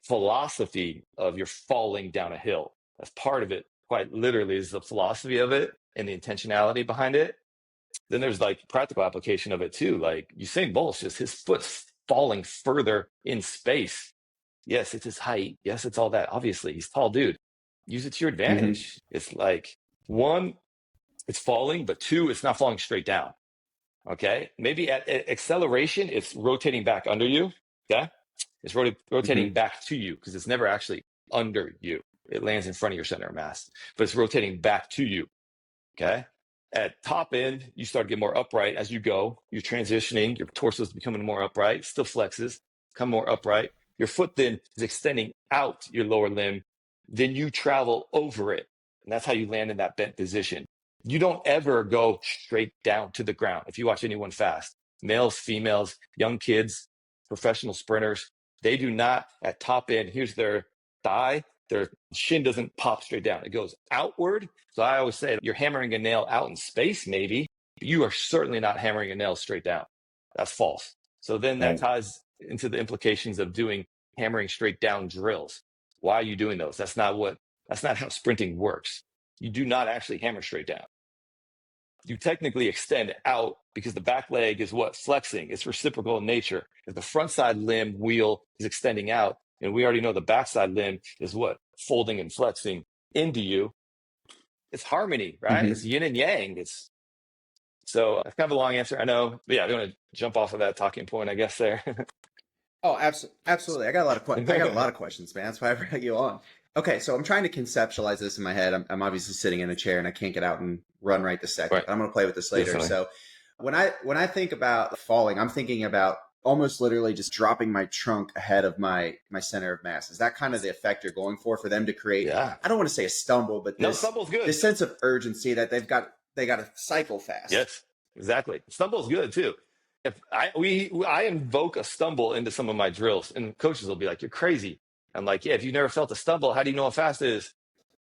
[SPEAKER 2] philosophy of you're falling down a hill. That's part of it, quite literally, is the philosophy of it and the intentionality behind it. Then there's like practical application of it too. Like Usain Bolt's just his foot's falling further in space. Yes, it's his height. Yes, it's all that. Obviously, he's a tall dude. Use it to your
[SPEAKER 1] Hmm.
[SPEAKER 2] advantage. It's like one, it's falling, but two, it's not falling straight down. Okay. Maybe at acceleration, it's rotating back under you. Okay. It's rotating
[SPEAKER 1] Hmm.
[SPEAKER 2] back to you because it's never actually under you. It lands in front of your center of mass, but it's rotating back to you. Okay. At top end, you start to get more upright as you go. You're transitioning. Your torso is becoming more upright, still flexes, become more upright. Your foot then is extending out your lower limb. Then you travel over it. And that's how you land in that bent position. You don't ever go straight down to the ground. If you watch anyone fast, males, females, young kids, professional sprinters, they do not at top end. Here's their thigh. Their shin doesn't pop straight down. It goes outward. So I always say you're hammering a nail out in space, maybe, but you are certainly not hammering a nail straight down. That's false. So then that
[SPEAKER 1] Right.
[SPEAKER 2] ties into the implications of doing hammering straight down drills. Why are you doing those? That's not how sprinting works. You do not actually hammer straight down. You technically extend out because the back leg is what? Flexing. It's reciprocal in nature. If the front side limb wheel is extending out, and we already know the backside limb is what? Folding and flexing into you. It's harmony, right?
[SPEAKER 1] Hmm.
[SPEAKER 2] It's yin and yang. It's so it's kind of a long answer, I know. But yeah, I'm gonna jump off of that talking point, I guess there.
[SPEAKER 1] Oh, absolutely. I got a lot of questions, man. That's why I brought you on. Okay, so I'm trying to conceptualize this in my head. I'm obviously sitting in a chair and I can't get out and run right this second.
[SPEAKER 2] Right.
[SPEAKER 1] But I'm going to play with this later.
[SPEAKER 2] Definitely.
[SPEAKER 1] So when I think about falling, I'm thinking about almost literally just dropping my trunk ahead of my center of mass. Is that kind of the effect you're going for them to create?
[SPEAKER 2] Yeah.
[SPEAKER 1] I don't want to say a stumble, but
[SPEAKER 2] No, stumble's good.
[SPEAKER 1] this sense of urgency that they got to cycle fast.
[SPEAKER 2] Yes, exactly. Stumble's good too. If I invoke a stumble into some of my drills, and coaches will be like, "You're crazy." I'm like, "Yeah, if you never felt a stumble, how do you know how fast it is?"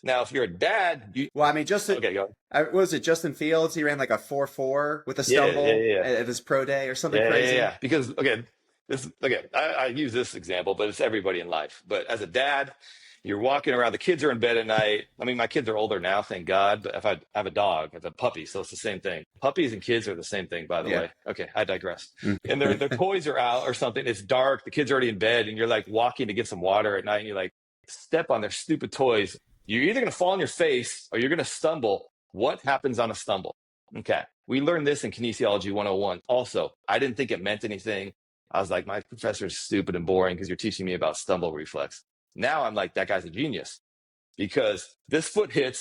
[SPEAKER 2] Now, if you're a dad, you
[SPEAKER 1] Well, I mean, just
[SPEAKER 2] okay, go.
[SPEAKER 1] what was it? Justin Fields, he ran like a 4.4 with a
[SPEAKER 2] Yeah, yeah,
[SPEAKER 1] stumble
[SPEAKER 2] yeah,
[SPEAKER 1] at his pro day or something
[SPEAKER 2] yeah, yeah, yeah.
[SPEAKER 1] crazy.
[SPEAKER 2] Yeah. Because I use this example, but it's everybody in life. But as a dad, you're walking around. The kids are in bed at night. I mean, my kids are older now, thank God. But if I have a dog, it's a puppy, so it's the same thing. Puppies and kids are the same thing, by the
[SPEAKER 1] Yeah.
[SPEAKER 2] way. Okay, I digress. And
[SPEAKER 1] Mm-hmm.
[SPEAKER 2] their toys are out or something. It's dark. The kids are already in bed, and you're like walking to get some water at night, and you're like step on their stupid toys. You're either going to fall on your face or you're going to stumble. What happens on a stumble? Okay. We learned this in kinesiology 101. Also, I didn't think it meant anything. I was like, my professor's stupid and boring because you're teaching me about stumble reflex. Now I'm like, that guy's a genius because this foot it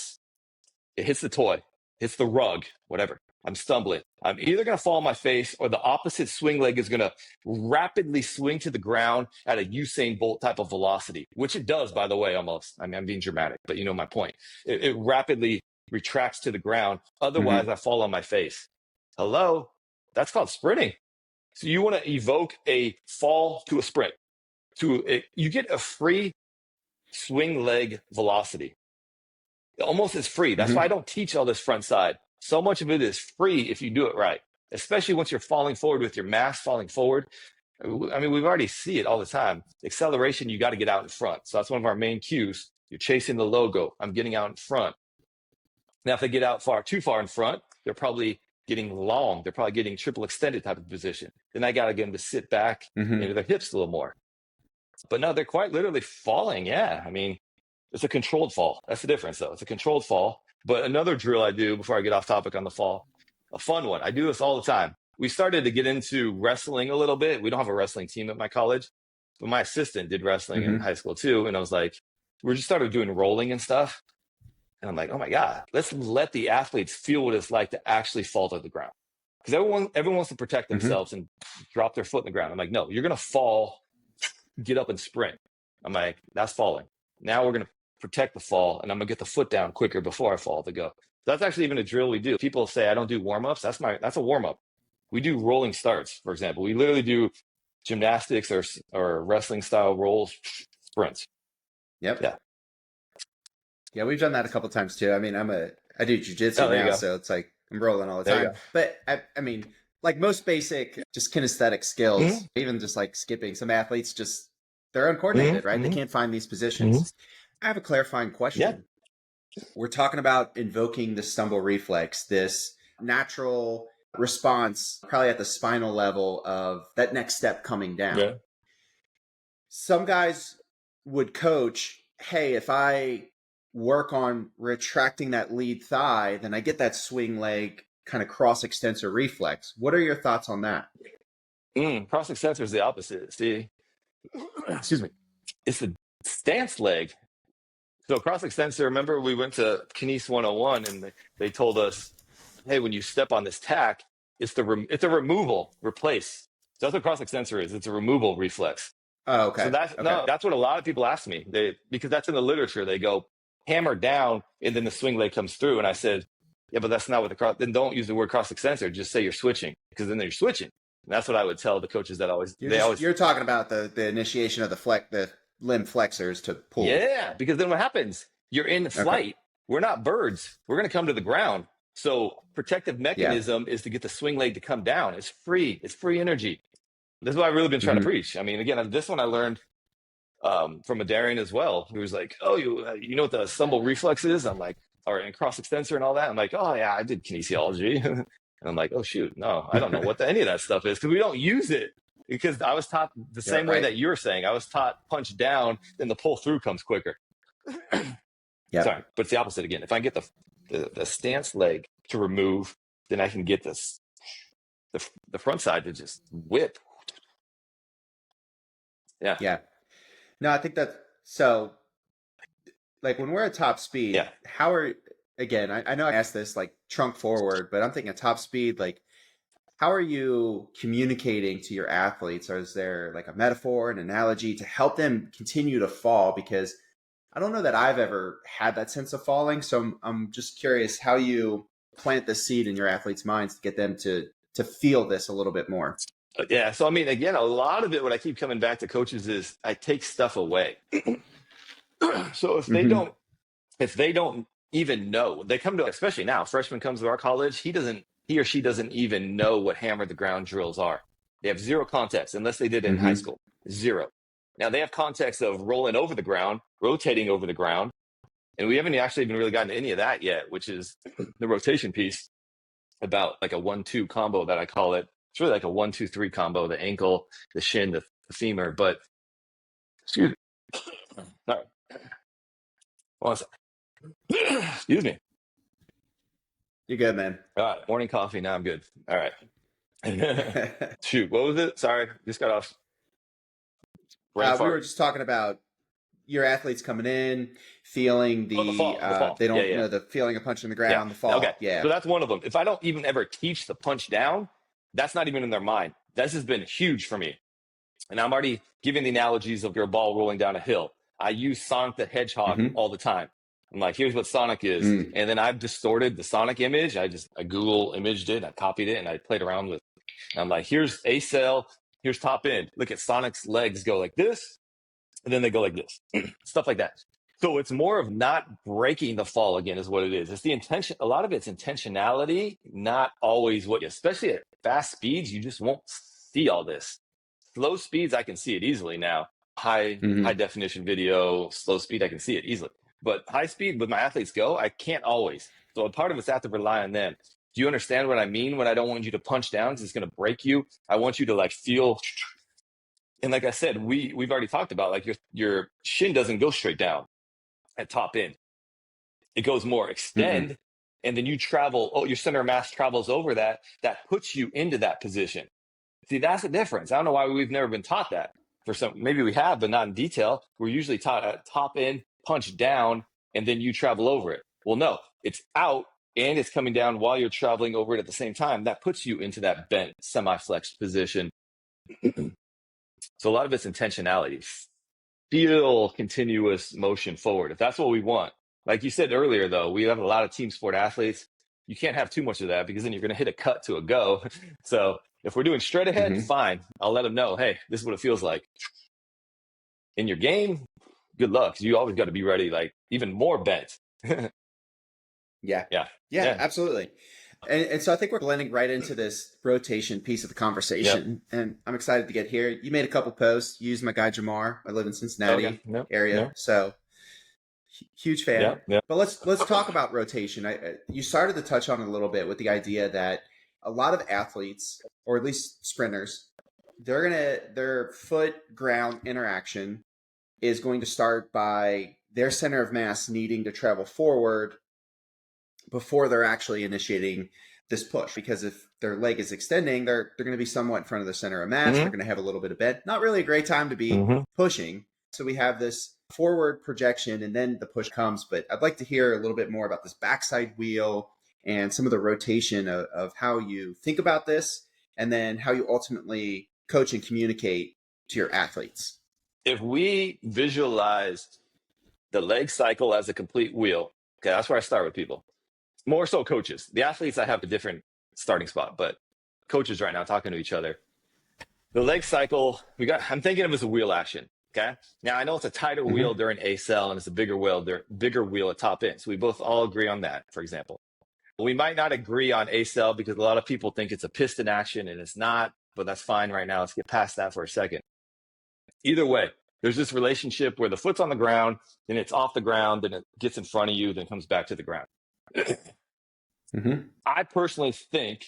[SPEAKER 2] hits the toy, hits the rug, whatever. I'm stumbling. I'm either going to fall on my face or the opposite swing leg is going to rapidly swing to the ground at a Usain Bolt type of velocity, which it does, by the way, almost. I mean, I'm being dramatic, but you know my point. It rapidly retracts to the ground. Otherwise, I fall on my face. Hello? That's called sprinting. So you want to evoke a fall to a sprint. You get a free swing leg velocity. Almost is free. That's why I
[SPEAKER 1] Hmm.
[SPEAKER 2] don't teach all this front side. So much of it is free if you do it right, especially once you're falling forward with your mass falling forward. I mean, we've already see it all the time. Acceleration, you got to get out in front. So that's one of our main cues. You're chasing the logo. I'm getting out in front. Now, if they get out too far in front, they're probably getting long. They're probably getting triple extended type of position. Then I got to get them to sit back into their hips a little more. But no, they're quite literally falling. Yeah. I mean, it's a controlled fall. That's the difference, though. It's a controlled fall. But another drill I do before I get off topic on the fall, a fun one. I do this all the time. We started to get into wrestling a little bit. We don't have a wrestling team at my college, but my assistant did wrestling in high school too. And I was like, we just started doing rolling and stuff. And I'm like, oh my God, let's let the athletes feel what it's like to actually fall to the ground. Because everyone wants to protect themselves and drop their foot in the ground. I'm like, no, you're going to fall, get up and sprint. I'm like, that's falling. Now we're going to protect the fall, and I'm going to get the foot down quicker before I fall to go. That's actually even a drill we do. People say I don't do warm-ups. That's a warm-up. We do rolling starts, for example. We literally do gymnastics or wrestling style rolls, sprints.
[SPEAKER 1] Yep.
[SPEAKER 2] Yeah.
[SPEAKER 1] Yeah, we've done that a couple times too. I mean, I do jujitsu now, so it's like I'm rolling all the time. But I mean, like most basic, just kinesthetic skills, even just like skipping, some athletes they're uncoordinated, right? They can't find these positions. I have a clarifying question. Yeah. We're talking about invoking the stumble reflex, this natural response, probably at the spinal level of that next step coming down. Yeah. Some guys would coach, hey, if I work on retracting that lead thigh, then I get that swing leg kind of cross extensor reflex. What are your thoughts on that?
[SPEAKER 2] Cross extensor is the opposite. See, excuse me. It's the stance leg. So cross extensor, remember we went to Kines 101 and they told us, hey, when you step on this tack, it's a removal, replace. So that's what cross extensor is. It's a removal reflex.
[SPEAKER 1] Oh, okay.
[SPEAKER 2] So that's what a lot of people ask me. Because that's in the literature. They go hammer down and then the swing leg comes through. And I said, yeah, but that's not what then don't use the word cross extensor. Just say you're switching, because then you're switching. And that's what I would tell the coaches that you're
[SPEAKER 1] talking about the initiation of the limb flexors to pull.
[SPEAKER 2] Yeah, because then what happens? You're in flight. Okay. We're not birds. We're going to come to the ground. So protective mechanism is to get the swing leg to come down. It's free. It's free energy. This is what I've really been trying to preach. I mean, again, this one I learned from a Darian as well, who was like, oh, you know what the stumble reflex is? I'm like, or in cross extensor and all that. I'm like, oh yeah, I did kinesiology. And I'm like, oh shoot, no, I don't know what any of that stuff is, because we don't use it. Because I was taught the same way that you're saying. I was taught punch down, then the pull through comes quicker. Sorry, but it's the opposite again. If I get the stance leg to remove, then I can get the front side to just whip. Yeah.
[SPEAKER 1] Yeah. No, I think that so. Like when we're at top speed, again, I know I asked this like trunk forward, but I'm thinking at top speed, like how are you communicating to your athletes? Or is there like a metaphor, an analogy to help them continue to fall? Because I don't know that I've ever had that sense of falling. So I'm just curious how you plant the seed in your athletes' minds to get them to feel this a little bit more.
[SPEAKER 2] Yeah. So, I mean, again, a lot of it, what I keep coming back to coaches is I take stuff away. So if they don't even know, they come to, especially now, freshman comes to our college, he or she doesn't even know what hammer the ground drills are. They have zero context unless they did it in high school. Zero. Now they have context of rolling over the ground, rotating over the ground. And we haven't actually even really gotten to any of that yet, which is the rotation piece, about like a 1-2 combo that I call it. It's really like a 1-2-3 combo, the ankle, the shin, the femur. But excuse me. All right. One second. Excuse me.
[SPEAKER 1] You're good, man.
[SPEAKER 2] All right. Morning coffee. Now I'm good. All right. Shoot. What was it? Sorry. Just got off.
[SPEAKER 1] We were just talking about your athletes coming in, feeling the fall. They don't know the feeling of punching the ground, the fall.
[SPEAKER 2] Okay. Yeah. So that's one of them. If I don't even ever teach the punch down, that's not even in their mind. This has been huge for me. And I'm already giving the analogies of your ball rolling down a hill. I use Sonic the Hedgehog all the time. I'm like, here's what Sonic is. And then I've distorted the Sonic image. I Google imaged it, I copied it, and I played around with it. And I'm like, here's A cell, here's top end. Look at Sonic's legs go like this, and then they go like this. Stuff like that. So it's more of not breaking the fall again is what it is. It's the intention. A lot of it's intentionality, not always especially at fast speeds, you just won't see all this. Slow speeds, I can see it easily now. High
[SPEAKER 1] Hmm.
[SPEAKER 2] definition video, slow speed, I can see it easily. But high speed, with my athletes go, I can't always. So a part of it's I have to rely on them. Do you understand what I mean when I don't want you to punch down because it's going to break you? I want you to like feel. And like I said, we've already talked about like your shin doesn't go straight down at top end. It goes more
[SPEAKER 1] Mm-mm.
[SPEAKER 2] extend, and then you travel. Oh, your center of mass travels over that. That puts you into that position. See, that's the difference. I don't know why we've never been taught that. For some, maybe we have, but not in detail. We're usually taught at top end, punch down, and then you travel over it. Well, no, it's out and it's coming down while you're traveling over it at the same time. That puts you into that bent, semi-flexed position. So a lot of it's intentionality. Feel continuous motion forward. If that's what we want. Like you said earlier, though, we have a lot of team sport athletes. You can't have too much of that because then you're going to hit a cut to a go. So if we're doing straight ahead,
[SPEAKER 1] Hmm.
[SPEAKER 2] fine. I'll let them know, hey, this is what it feels like. In your game, good luck. You always got to be ready, like even more bent.
[SPEAKER 1] Yeah.
[SPEAKER 2] Yeah.
[SPEAKER 1] Yeah,
[SPEAKER 2] Yeah.
[SPEAKER 1] absolutely. And so I think we're blending right into this rotation piece of the
[SPEAKER 2] Yep.
[SPEAKER 1] conversation. And I'm excited to get here. You made a couple posts. You used my guy Jamar. I live in
[SPEAKER 2] Okay.
[SPEAKER 1] Cincinnati
[SPEAKER 2] Yep.
[SPEAKER 1] area.
[SPEAKER 2] Yep.
[SPEAKER 1] So huge fan.
[SPEAKER 2] Yep. Yep.
[SPEAKER 1] But let's talk about rotation. You started to touch on it a little bit with the idea that a lot of athletes, or at least sprinters, their foot ground interaction is going to start by their center of mass needing to travel forward before they're actually initiating this push. Because if their leg is extending, they're going to be somewhat in front of the center of mass. They're
[SPEAKER 2] Mm-hmm.
[SPEAKER 1] going to have a little bit of bend. Not really a great time to be
[SPEAKER 2] Mm-hmm.
[SPEAKER 1] pushing. So we have this forward projection and then the push comes. But I'd like to hear a little bit more about this backside wheel and some of the rotation of how you think about this and then how you ultimately coach and communicate to your athletes.
[SPEAKER 2] If we visualize the leg cycle as a complete wheel, okay, that's where I start with people. More so coaches. The athletes, I have a different starting spot, but coaches right now talking to each other. The leg cycle, I'm thinking of it as a wheel action. Okay. Now I know it's a tighter wheel
[SPEAKER 1] Mm-hmm.
[SPEAKER 2] during A cell and it's a bigger wheel at top end. So we both all agree on that, for example. We might not agree on A cell because a lot of people think it's a piston action and it's not, but that's fine right now. Let's get past that for a second. Either way, there's this relationship where the foot's on the ground, then it's off the ground, then it gets in front of you, then comes back to the ground.
[SPEAKER 1] Mm-hmm.
[SPEAKER 2] I personally think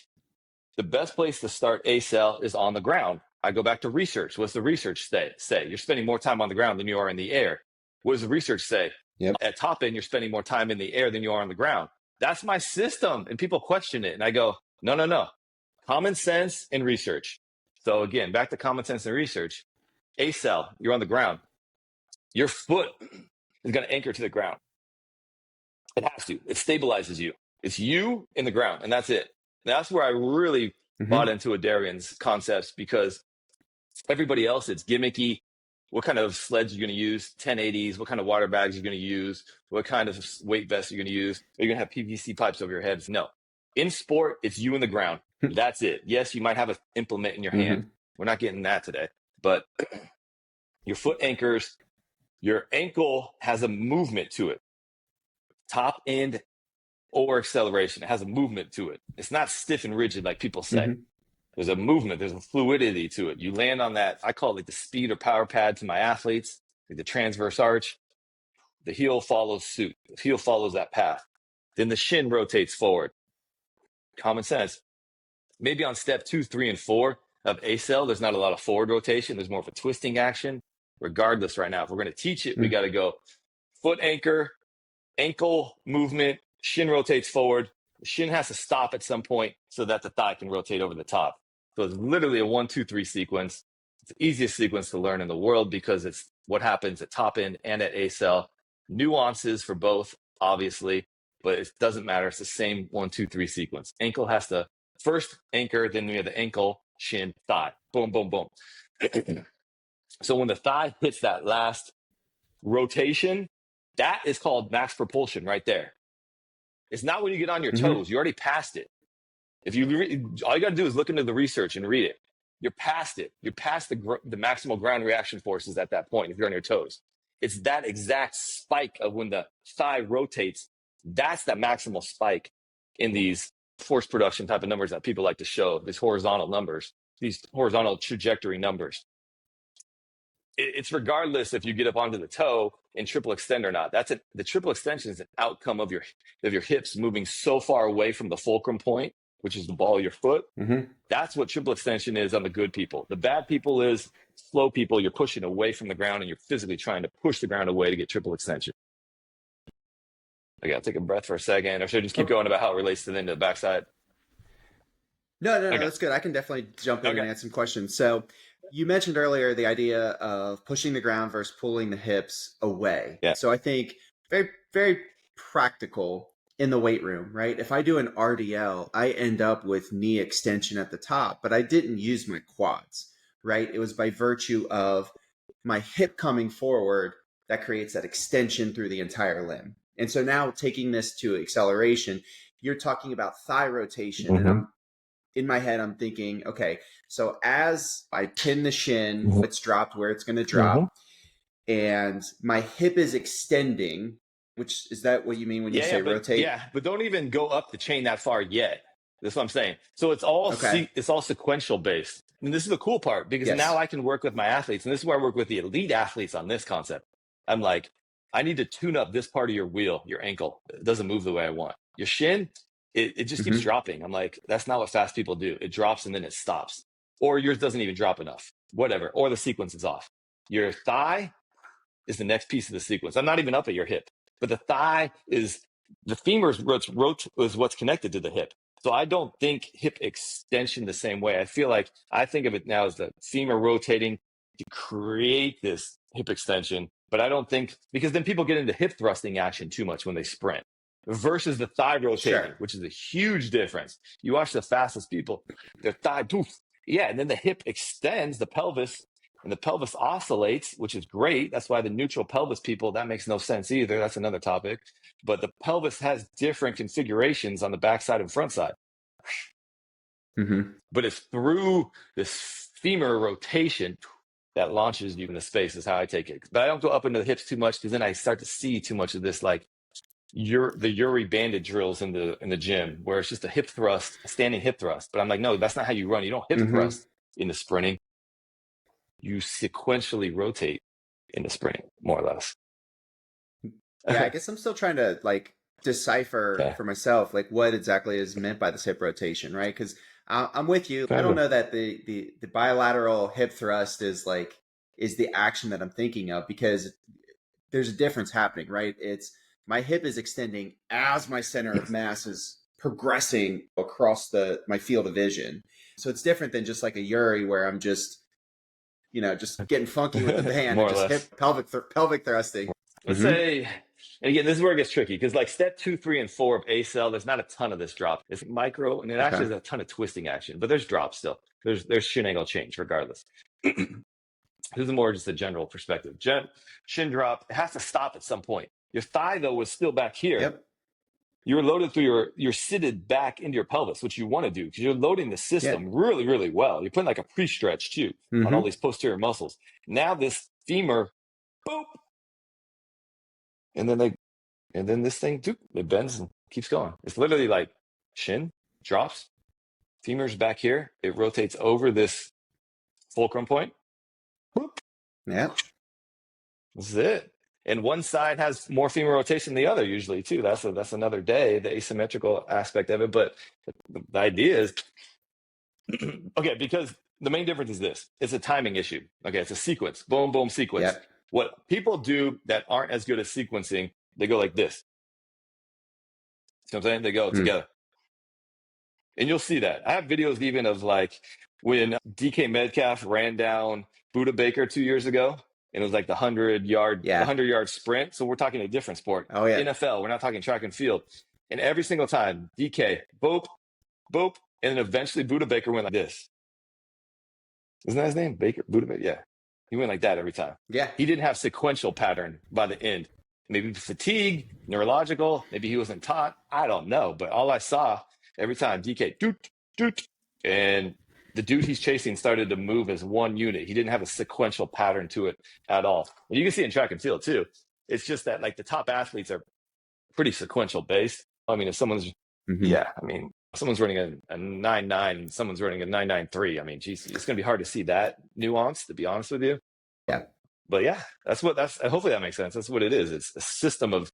[SPEAKER 2] the best place to start A cell is on the ground. I go back to research. What's the research say? You're spending more time on the ground than you are in the air. What does the research say?
[SPEAKER 1] Yep.
[SPEAKER 2] At top end, you're spending more time in the air than you are on the ground. That's my system. And people question it. And I go, no, no, no. Common sense and research. So again, back to common sense and research. A cell, you're on the ground. Your foot is going to anchor to the ground. It has to. It stabilizes you. It's you in the ground, and that's it. That's where I really bought
[SPEAKER 1] Mm-hmm.
[SPEAKER 2] into Adarian's concepts because everybody else, it's gimmicky. What kind of sleds you're going to use? 1080s. What kind of water bags you're going to use? What kind of weight vest you're going to use? Are you going to have PVC pipes over your heads? No. In sport, it's you in the ground. That's it. Yes, you might have an implement in your hand.
[SPEAKER 1] Mm-hmm.
[SPEAKER 2] We're not getting that today, but your foot anchors. Your ankle has a movement to it. Top end or acceleration. It has a movement to it. It's not stiff and rigid like people say.
[SPEAKER 1] Mm-hmm.
[SPEAKER 2] There's a movement, there's a fluidity to it. You land on that, I call it like the speed or power pad to my athletes, like the transverse arch. The heel follows suit. The heel follows that path. Then the shin rotates forward. Common sense. Maybe on step 2, 3, and 4 of ACell, there's not a lot of forward rotation. There's more of a twisting action. Regardless, right now, if we're going to teach it, we got to go foot anchor, ankle movement, shin rotates forward. The shin has to stop at some point so that the thigh can rotate over the top. So it's literally a 1, 2, 3 sequence. It's the easiest sequence to learn in the world because it's what happens at top end and at A cell. Nuances for both, obviously, but it doesn't matter. It's the same 1, 2, 3 sequence. Ankle has to first anchor, then we have the ankle, shin, thigh. Boom, boom, boom. So when the thigh hits that last rotation, that is called max propulsion right there. It's not when you get on your
[SPEAKER 1] Mm-hmm.
[SPEAKER 2] toes. You already passed it. If you all you got to do is look into the research and read it. You're past it. You're past the maximal ground reaction forces at that point if you're on your toes. It's that exact spike of when the thigh rotates. That's that maximal spike in these force production type of numbers that people like to show, these horizontal numbers, these horizontal trajectory numbers. it's regardless if you get up onto the toe and triple extend or not. The triple extension is an outcome of your hips moving so far away from the fulcrum point, which is the ball of your foot.
[SPEAKER 1] Mm-hmm.
[SPEAKER 2] That's what triple extension is on the good people. The bad people is slow people. You're pushing away from the ground and you're physically trying to push the ground away to get triple extension. Okay, I'll take a breath for a second, or should I just keep going about how it relates to the backside?
[SPEAKER 1] No,
[SPEAKER 2] Okay.
[SPEAKER 1] that's good. I can definitely jump in and
[SPEAKER 2] Okay.
[SPEAKER 1] answer some questions. So you mentioned earlier the idea of pushing the ground versus pulling the hips away.
[SPEAKER 2] Yeah.
[SPEAKER 1] So I think very, very practical in the weight room, right? If I do an RDL, I end up with knee extension at the top, but I didn't use my quads, right? It was by virtue of my hip coming forward that creates that extension through the entire limb. And so now taking this to acceleration, you're talking about thigh rotation, and
[SPEAKER 2] Mm-hmm.
[SPEAKER 1] I'm in my head, I'm thinking, okay, so as I pin the shin,
[SPEAKER 2] Mm-hmm.
[SPEAKER 1] it's dropped where it's going to
[SPEAKER 2] Mm-hmm.
[SPEAKER 1] drop, and my hip is extending, which is that what you mean when you say rotate?
[SPEAKER 2] But don't even go up the chain that far yet. That's what I'm saying. So it's all
[SPEAKER 1] Okay.
[SPEAKER 2] it's all sequential based. And this is the cool part because now
[SPEAKER 1] Yes.
[SPEAKER 2] I can work with my athletes, and this is where I work with the elite athletes on this concept. I'm like, I need to tune up this part of your wheel, your ankle. It doesn't move the way I want. Your shin, it just keeps
[SPEAKER 1] Mm-hmm.
[SPEAKER 2] dropping. I'm like, that's not what fast people do. It drops and then it stops. Or yours doesn't even drop enough. Whatever. Or the sequence is off. Your thigh is the next piece of the sequence. I'm not even up at your hip, but the thigh is the femur is what's connected to the hip. So I don't think hip extension the same way. I think of it now as the femur rotating to create this hip extension, but I don't think, because then people get into hip thrusting action too much when they sprint versus the thigh rotating,
[SPEAKER 1] Sure.
[SPEAKER 2] which is a huge difference. You watch the fastest people, their thigh, doof, yeah, and then the hip extends the pelvis and the pelvis oscillates, which is great. That's why the neutral pelvis people, that makes no sense either. That's another topic. But the pelvis has different configurations on the backside and front side.
[SPEAKER 1] Mm-hmm.
[SPEAKER 2] But it's through this femur rotation that launches you into space, is how I take it. But I don't go up into the hips too much, because then I start to see too much of this, like the Uri banded drills in the gym, where it's just a hip thrust, a standing hip thrust. But I'm like, no, that's not how you run. You don't hip
[SPEAKER 1] Mm-hmm.
[SPEAKER 2] thrust into sprinting. You sequentially rotate into sprinting, more or less.
[SPEAKER 1] Yeah, I guess I'm still trying to like decipher
[SPEAKER 2] Yeah.
[SPEAKER 1] for myself like what exactly is meant by this hip rotation, right? Because I'm with you. I don't know that the bilateral hip thrust is the action that I'm thinking of, because there's a difference happening, right? It's my hip is extending as my center of mass is progressing across my field of vision. So it's different than just like a Yuri where I'm just just getting funky with the band
[SPEAKER 2] More
[SPEAKER 1] and
[SPEAKER 2] or
[SPEAKER 1] just
[SPEAKER 2] less.
[SPEAKER 1] hip pelvic thrusting.
[SPEAKER 2] Let's
[SPEAKER 1] Mm-hmm.
[SPEAKER 2] say, and again, this is where it gets tricky, because like step 2, 3, and 4 of ACell, there's not a ton of this drop. It's micro, and it actually
[SPEAKER 1] Okay.
[SPEAKER 2] has a ton of twisting action, but there's drops still. There's shin angle change regardless. This is more just a general perspective. Shin drop, it has to stop at some point. Your thigh, though, was still back here.
[SPEAKER 1] Yep.
[SPEAKER 2] You're loaded through you're seated back into your pelvis, which you want to do because you're loading the system really, really well. You're putting like a pre-stretch too on all
[SPEAKER 1] Mm-hmm.
[SPEAKER 2] these posterior muscles. Now this femur, boop, and then this thing, doop, it bends and keeps going. It's literally like shin drops, femur's back here. It rotates over this fulcrum point. Whoop,
[SPEAKER 1] Yeah.
[SPEAKER 2] this is it. And one side has more femur rotation than the other usually too. That's another day, the asymmetrical aspect of it. But the idea is, okay, because the main difference is this. It's a timing issue. Okay, it's a sequence. Boom, boom, sequence.
[SPEAKER 1] Yep.
[SPEAKER 2] What people do that aren't as good at sequencing, they go like this. You know what I'm saying? They go together. And you'll see that. I have videos even of like when DK Metcalf ran down Buda Baker 2 years ago, and it was like the 100-yard sprint. So we're talking a different sport.
[SPEAKER 1] Oh yeah.
[SPEAKER 2] NFL, we're not talking track and field. And every single time, DK, boop, boop, and then eventually Buda Baker went like this. Isn't that his name? Baker? Buda Baker? Yeah. He went like that every time.
[SPEAKER 1] Yeah.
[SPEAKER 2] He didn't have sequential pattern by the end. Maybe fatigue, neurological, maybe he wasn't taught. I don't know. But all I saw every time, DK, doot, doot, and the dude he's chasing started to move as one unit. He didn't have a sequential pattern to it at all. And you can see it in track and field too. It's just that like the top athletes are pretty sequential based. I mean, if someone's, yeah, I mean, if someone's running a 9.9 and someone's running a 9.93, I mean, geez, it's going to be hard to see that nuance, to be honest with you.
[SPEAKER 1] Yeah.
[SPEAKER 2] But yeah, hopefully that makes sense. That's what it is. It's a system of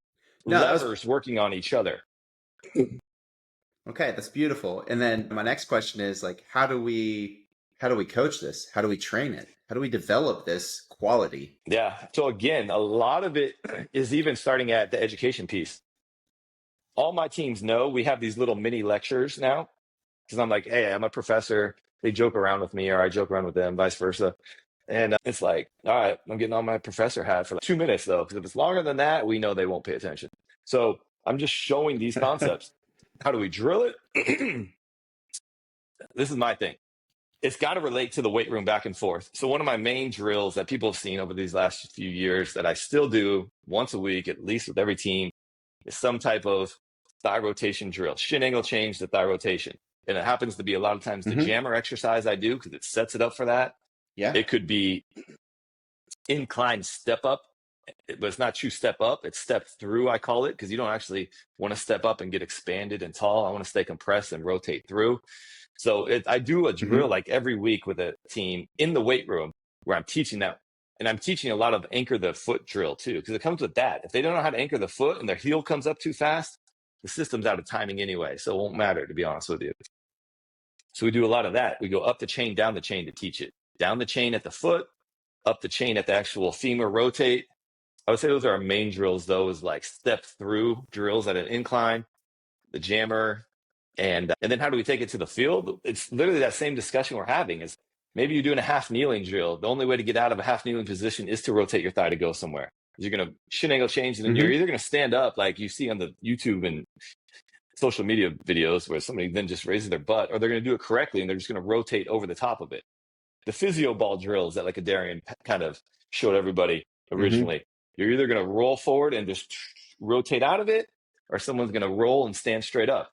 [SPEAKER 1] No, that was
[SPEAKER 2] levers working on each other.
[SPEAKER 1] okay. That's beautiful. And then my next question is like, how do we coach this? How do we train it? How do we develop this quality?
[SPEAKER 2] Yeah. So again, a lot of it is even starting at the education piece. All my teams know we have these little mini lectures now because I'm like, hey, I'm a professor. They joke around with me or I joke around with them, vice versa. And it's like, all right, I'm getting on my professor hat for like 2 minutes though, because if it's longer than that, we know they won't pay attention. So I'm just showing these concepts. How do we drill it? This is my thing. It's got to relate to the weight room back and forth. So one of my main drills that people have seen over these last few years that I still do once a week, at least with every team, is some type of thigh rotation drill. Shin angle change to thigh rotation. And it happens to be a lot of times the jammer exercise I do because it sets it up for that.
[SPEAKER 1] Yeah.
[SPEAKER 2] It could be incline step up, but it's not true step up. It's step through, I call it, because you don't actually want to step up and get expanded and tall. I want to stay compressed and rotate through. So I do a drill like every week with a team in the weight room where I'm teaching that. And I'm teaching a lot of anchor the foot drill too, because it comes with that. If they don't know how to anchor the foot and their heel comes up too fast, the system's out of timing anyway. So it won't matter, to be honest with you. So we do a lot of that. We go up the chain, down the chain to teach it. Down the chain at the foot, up the chain at the actual femur rotate. I would say those are our main drills, though, is like step through drills at an incline, the jammer, and then how do we take it to the field? It's literally that same discussion we're having is maybe you're doing a half kneeling drill. The only way to get out of a half kneeling position is to rotate your thigh to go somewhere. You're going to shin angle change, and then you're either going to stand up like you see on the YouTube and social media videos where somebody then just raises their butt, or they're going to do it correctly and they're just going to rotate over the top of it. The physio ball drills that like a Darian kind of showed everybody originally. You're either going to roll forward and just rotate out of it, or someone's going to roll and stand straight up.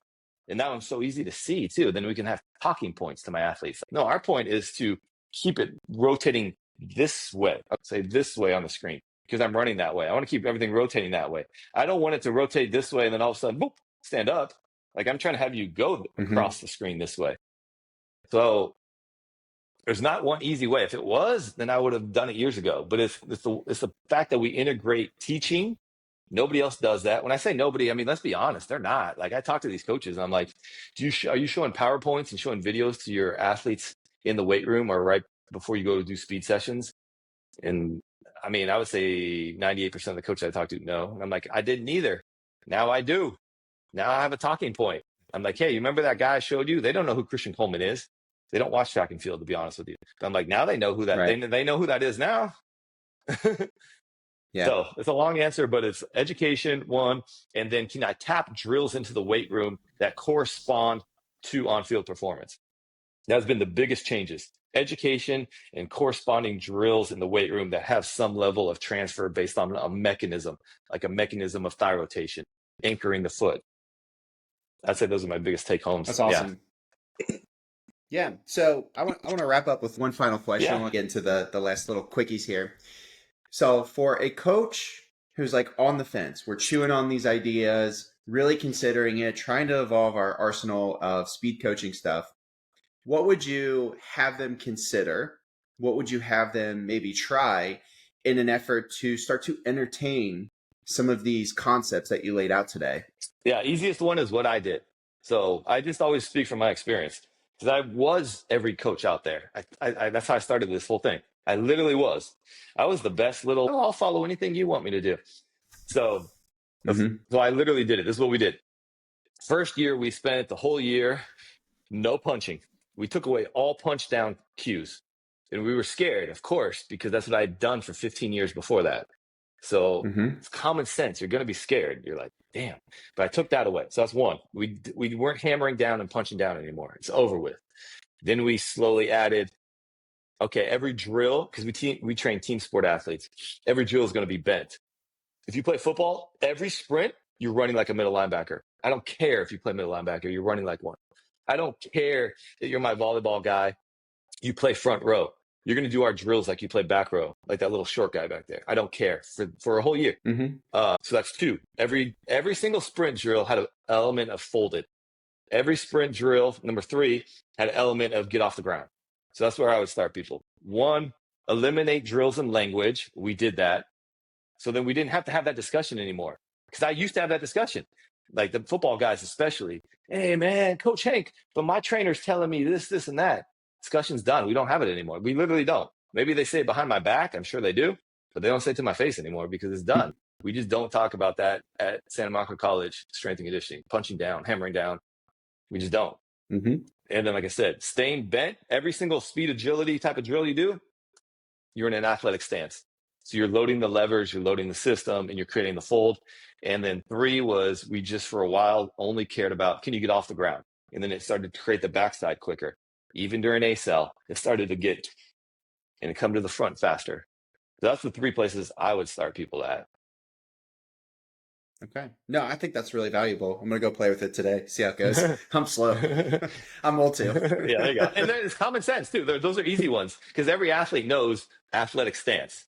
[SPEAKER 2] And that one's so easy to see too. Then we can have talking points to my athletes. No, our point is to keep it rotating this way. I'll say this way on the screen because I'm running that way. I want to keep everything rotating that way. I don't want it to rotate this way and then all of a sudden, boop, stand up. Like I'm trying to have you go across the screen this way. So there's not one easy way. If it was, then I would have done it years ago. But it's the fact that we integrate teaching. Nobody else does that. When I say nobody, I mean, let's be honest, they're not. Like I talk to these coaches, and I'm like, are you showing PowerPoints and showing videos to your athletes in the weight room or right before you go to do speed sessions? And I mean, I would say 98% of the coaches I talk to, no. And I'm like, I didn't either. Now I do. Now I have a talking point. I'm like, hey, you remember that guy I showed you? They don't know who Christian Coleman is. They don't watch track and field, to be honest with you. But I'm like, now they know who that.
[SPEAKER 1] Right.
[SPEAKER 2] They know who that is now.
[SPEAKER 1] Yeah.
[SPEAKER 2] So it's a long answer, but it's education, one, and then can I tap drills into the weight room that correspond to on-field performance? That's been the biggest changes. Education and corresponding drills in the weight room that have some level of transfer based on a mechanism, like a mechanism of thigh rotation, anchoring the foot. I'd say those are my biggest take homes.
[SPEAKER 1] That's awesome. Yeah. So I want to wrap up with one final question. I want to get into the last little quickies here. So for a coach who's like on the fence, we're chewing on these ideas, really considering it, trying to evolve our arsenal of speed coaching stuff. What would you have them consider? What would you have them maybe try in an effort to start to entertain some of these concepts that you laid out today?
[SPEAKER 2] Yeah, easiest one is what I did. So I just always speak from my experience because I was every coach out there. That's how I started this whole thing. I literally was. I was the best little, oh, I'll follow anything you want me to do. So I literally did it. This is what we did. First year, we spent the whole year, no punching. We took away all punch down cues. And we were scared, of course, because that's what I had done for 15 years before that. So it's common sense. You're going to be scared. You're like, damn. But I took that away. So that's one. We weren't hammering down and punching down anymore. It's over with. Then we slowly added, okay, every drill, because we train team sport athletes, every drill is going to be bent. If you play football, every sprint, you're running like a middle linebacker. I don't care if you play middle linebacker, you're running like one. I don't care that you're my volleyball guy, you play front row. You're going to do our drills like you play back row, like that little short guy back there. I don't care for a whole year. So that's two. Every single sprint drill had an element of folded. Every sprint drill, number three, had an element of get off the ground. So that's where I would start people. One, eliminate drills and language. We did that. So then we didn't have to have that discussion anymore. Because I used to have that discussion, like the football guys especially. Hey, man, Coach Hank, but my trainer's telling me this, this, and that. Discussion's done. We don't have it anymore. We literally don't. Maybe they say it behind my back. I'm sure they do. But they don't say it to my face anymore because it's done. We just don't talk about that at Santa Monica College strength and conditioning, punching down, hammering down. We just don't.
[SPEAKER 1] Mm-hmm.
[SPEAKER 2] And then, like I said, staying bent, every single speed agility type of drill you do, you're in an athletic stance. So you're loading the levers, you're loading the system, and you're creating the fold. And then 3 was we just for a while only cared about, can you get off the ground? And then it started to create the backside quicker. Even during ACL, it started to get and come to the front faster. So that's the 3 places I would start people at.
[SPEAKER 1] Okay. No, I think that's really valuable. I'm going to go play with it today, see how it goes. I'm slow. I'm old too.
[SPEAKER 2] Yeah, there you go. And there's common sense too. Those are easy ones because every athlete knows athletic stance.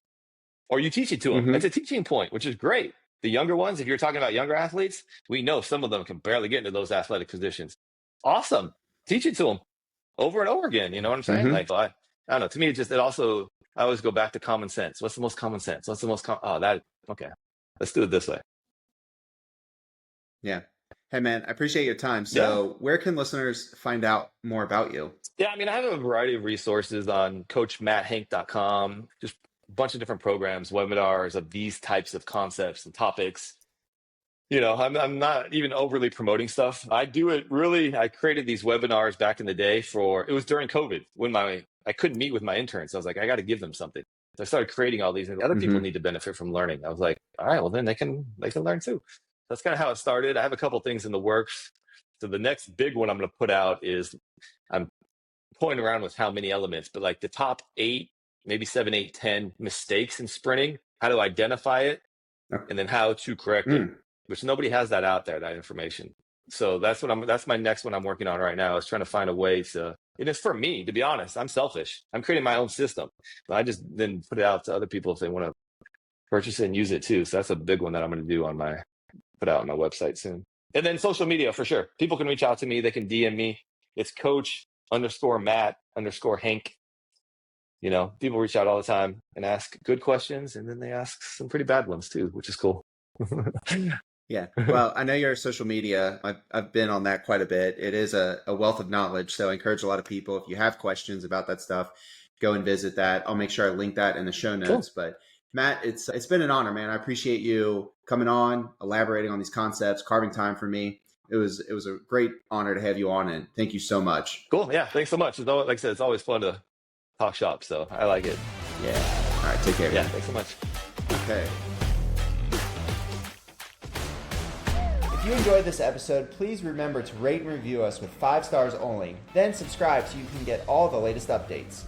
[SPEAKER 2] Or you teach it to them.
[SPEAKER 1] Mm-hmm.
[SPEAKER 2] It's a teaching point, which is great. The younger ones, if you're talking about younger athletes, we know some of them can barely get into those athletic positions. Awesome. Teach it to them over and over again. You know what I'm saying?
[SPEAKER 1] Mm-hmm.
[SPEAKER 2] Like, I don't know. To me, I always go back to common sense. What's the most common sense? What's the most okay. Let's do it this way.
[SPEAKER 1] Yeah. Hey, man, I appreciate your time. So where can listeners find out more about you?
[SPEAKER 2] Yeah, I mean, I have a variety of resources on coachmatthank.com, just a bunch of different programs, webinars of these types of concepts and topics. You know, I'm not even overly promoting stuff. I do it really. I created these webinars back in the day it was during COVID when I couldn't meet with my interns. I was like, I got to give them something. So I started creating all these, and other people need to benefit from learning. I was like, all right, well then they can learn too. That's kind of how it started. I have a couple things in the works. So the next big one I'm going to put out is I'm toying around with how many elements, but like the top 8, maybe 7, 8, 10 mistakes in sprinting, how to identify it, and then how to correct it, which nobody has that out there, that information. So that's my next one I'm working on right now, is trying to find a way to, and it's for me, to be honest. I'm selfish. I'm creating my own system, but I just then put it out to other people if they want to purchase it and use it too. So that's a big one that I'm going to do put out on my website soon. And then social media for sure. People can reach out to me. They can DM me. It's coach_Matt_Hank. You know, people reach out all the time and ask good questions, and then they ask some pretty bad ones too, which is cool.
[SPEAKER 1] Yeah. Well, I know you're social media. I've been on that quite a bit. It is a wealth of knowledge. So I encourage a lot of people, if you have questions about that stuff, go and visit that. I'll make sure I link that in the show notes. Cool. But Matt, it's been an honor, man. I appreciate you coming on, elaborating on these concepts, carving time for me. It was a great honor to have you on, and thank you so much.
[SPEAKER 2] Cool. Yeah. Thanks so much. Like I said, it's always fun to talk shop. So I like it.
[SPEAKER 1] Yeah. All right. Take care.
[SPEAKER 2] Yeah.
[SPEAKER 1] Man.
[SPEAKER 2] Thanks so much.
[SPEAKER 1] Okay. If you enjoyed this episode, please remember to rate and review us with 5 stars only. Then subscribe so you can get all the latest updates.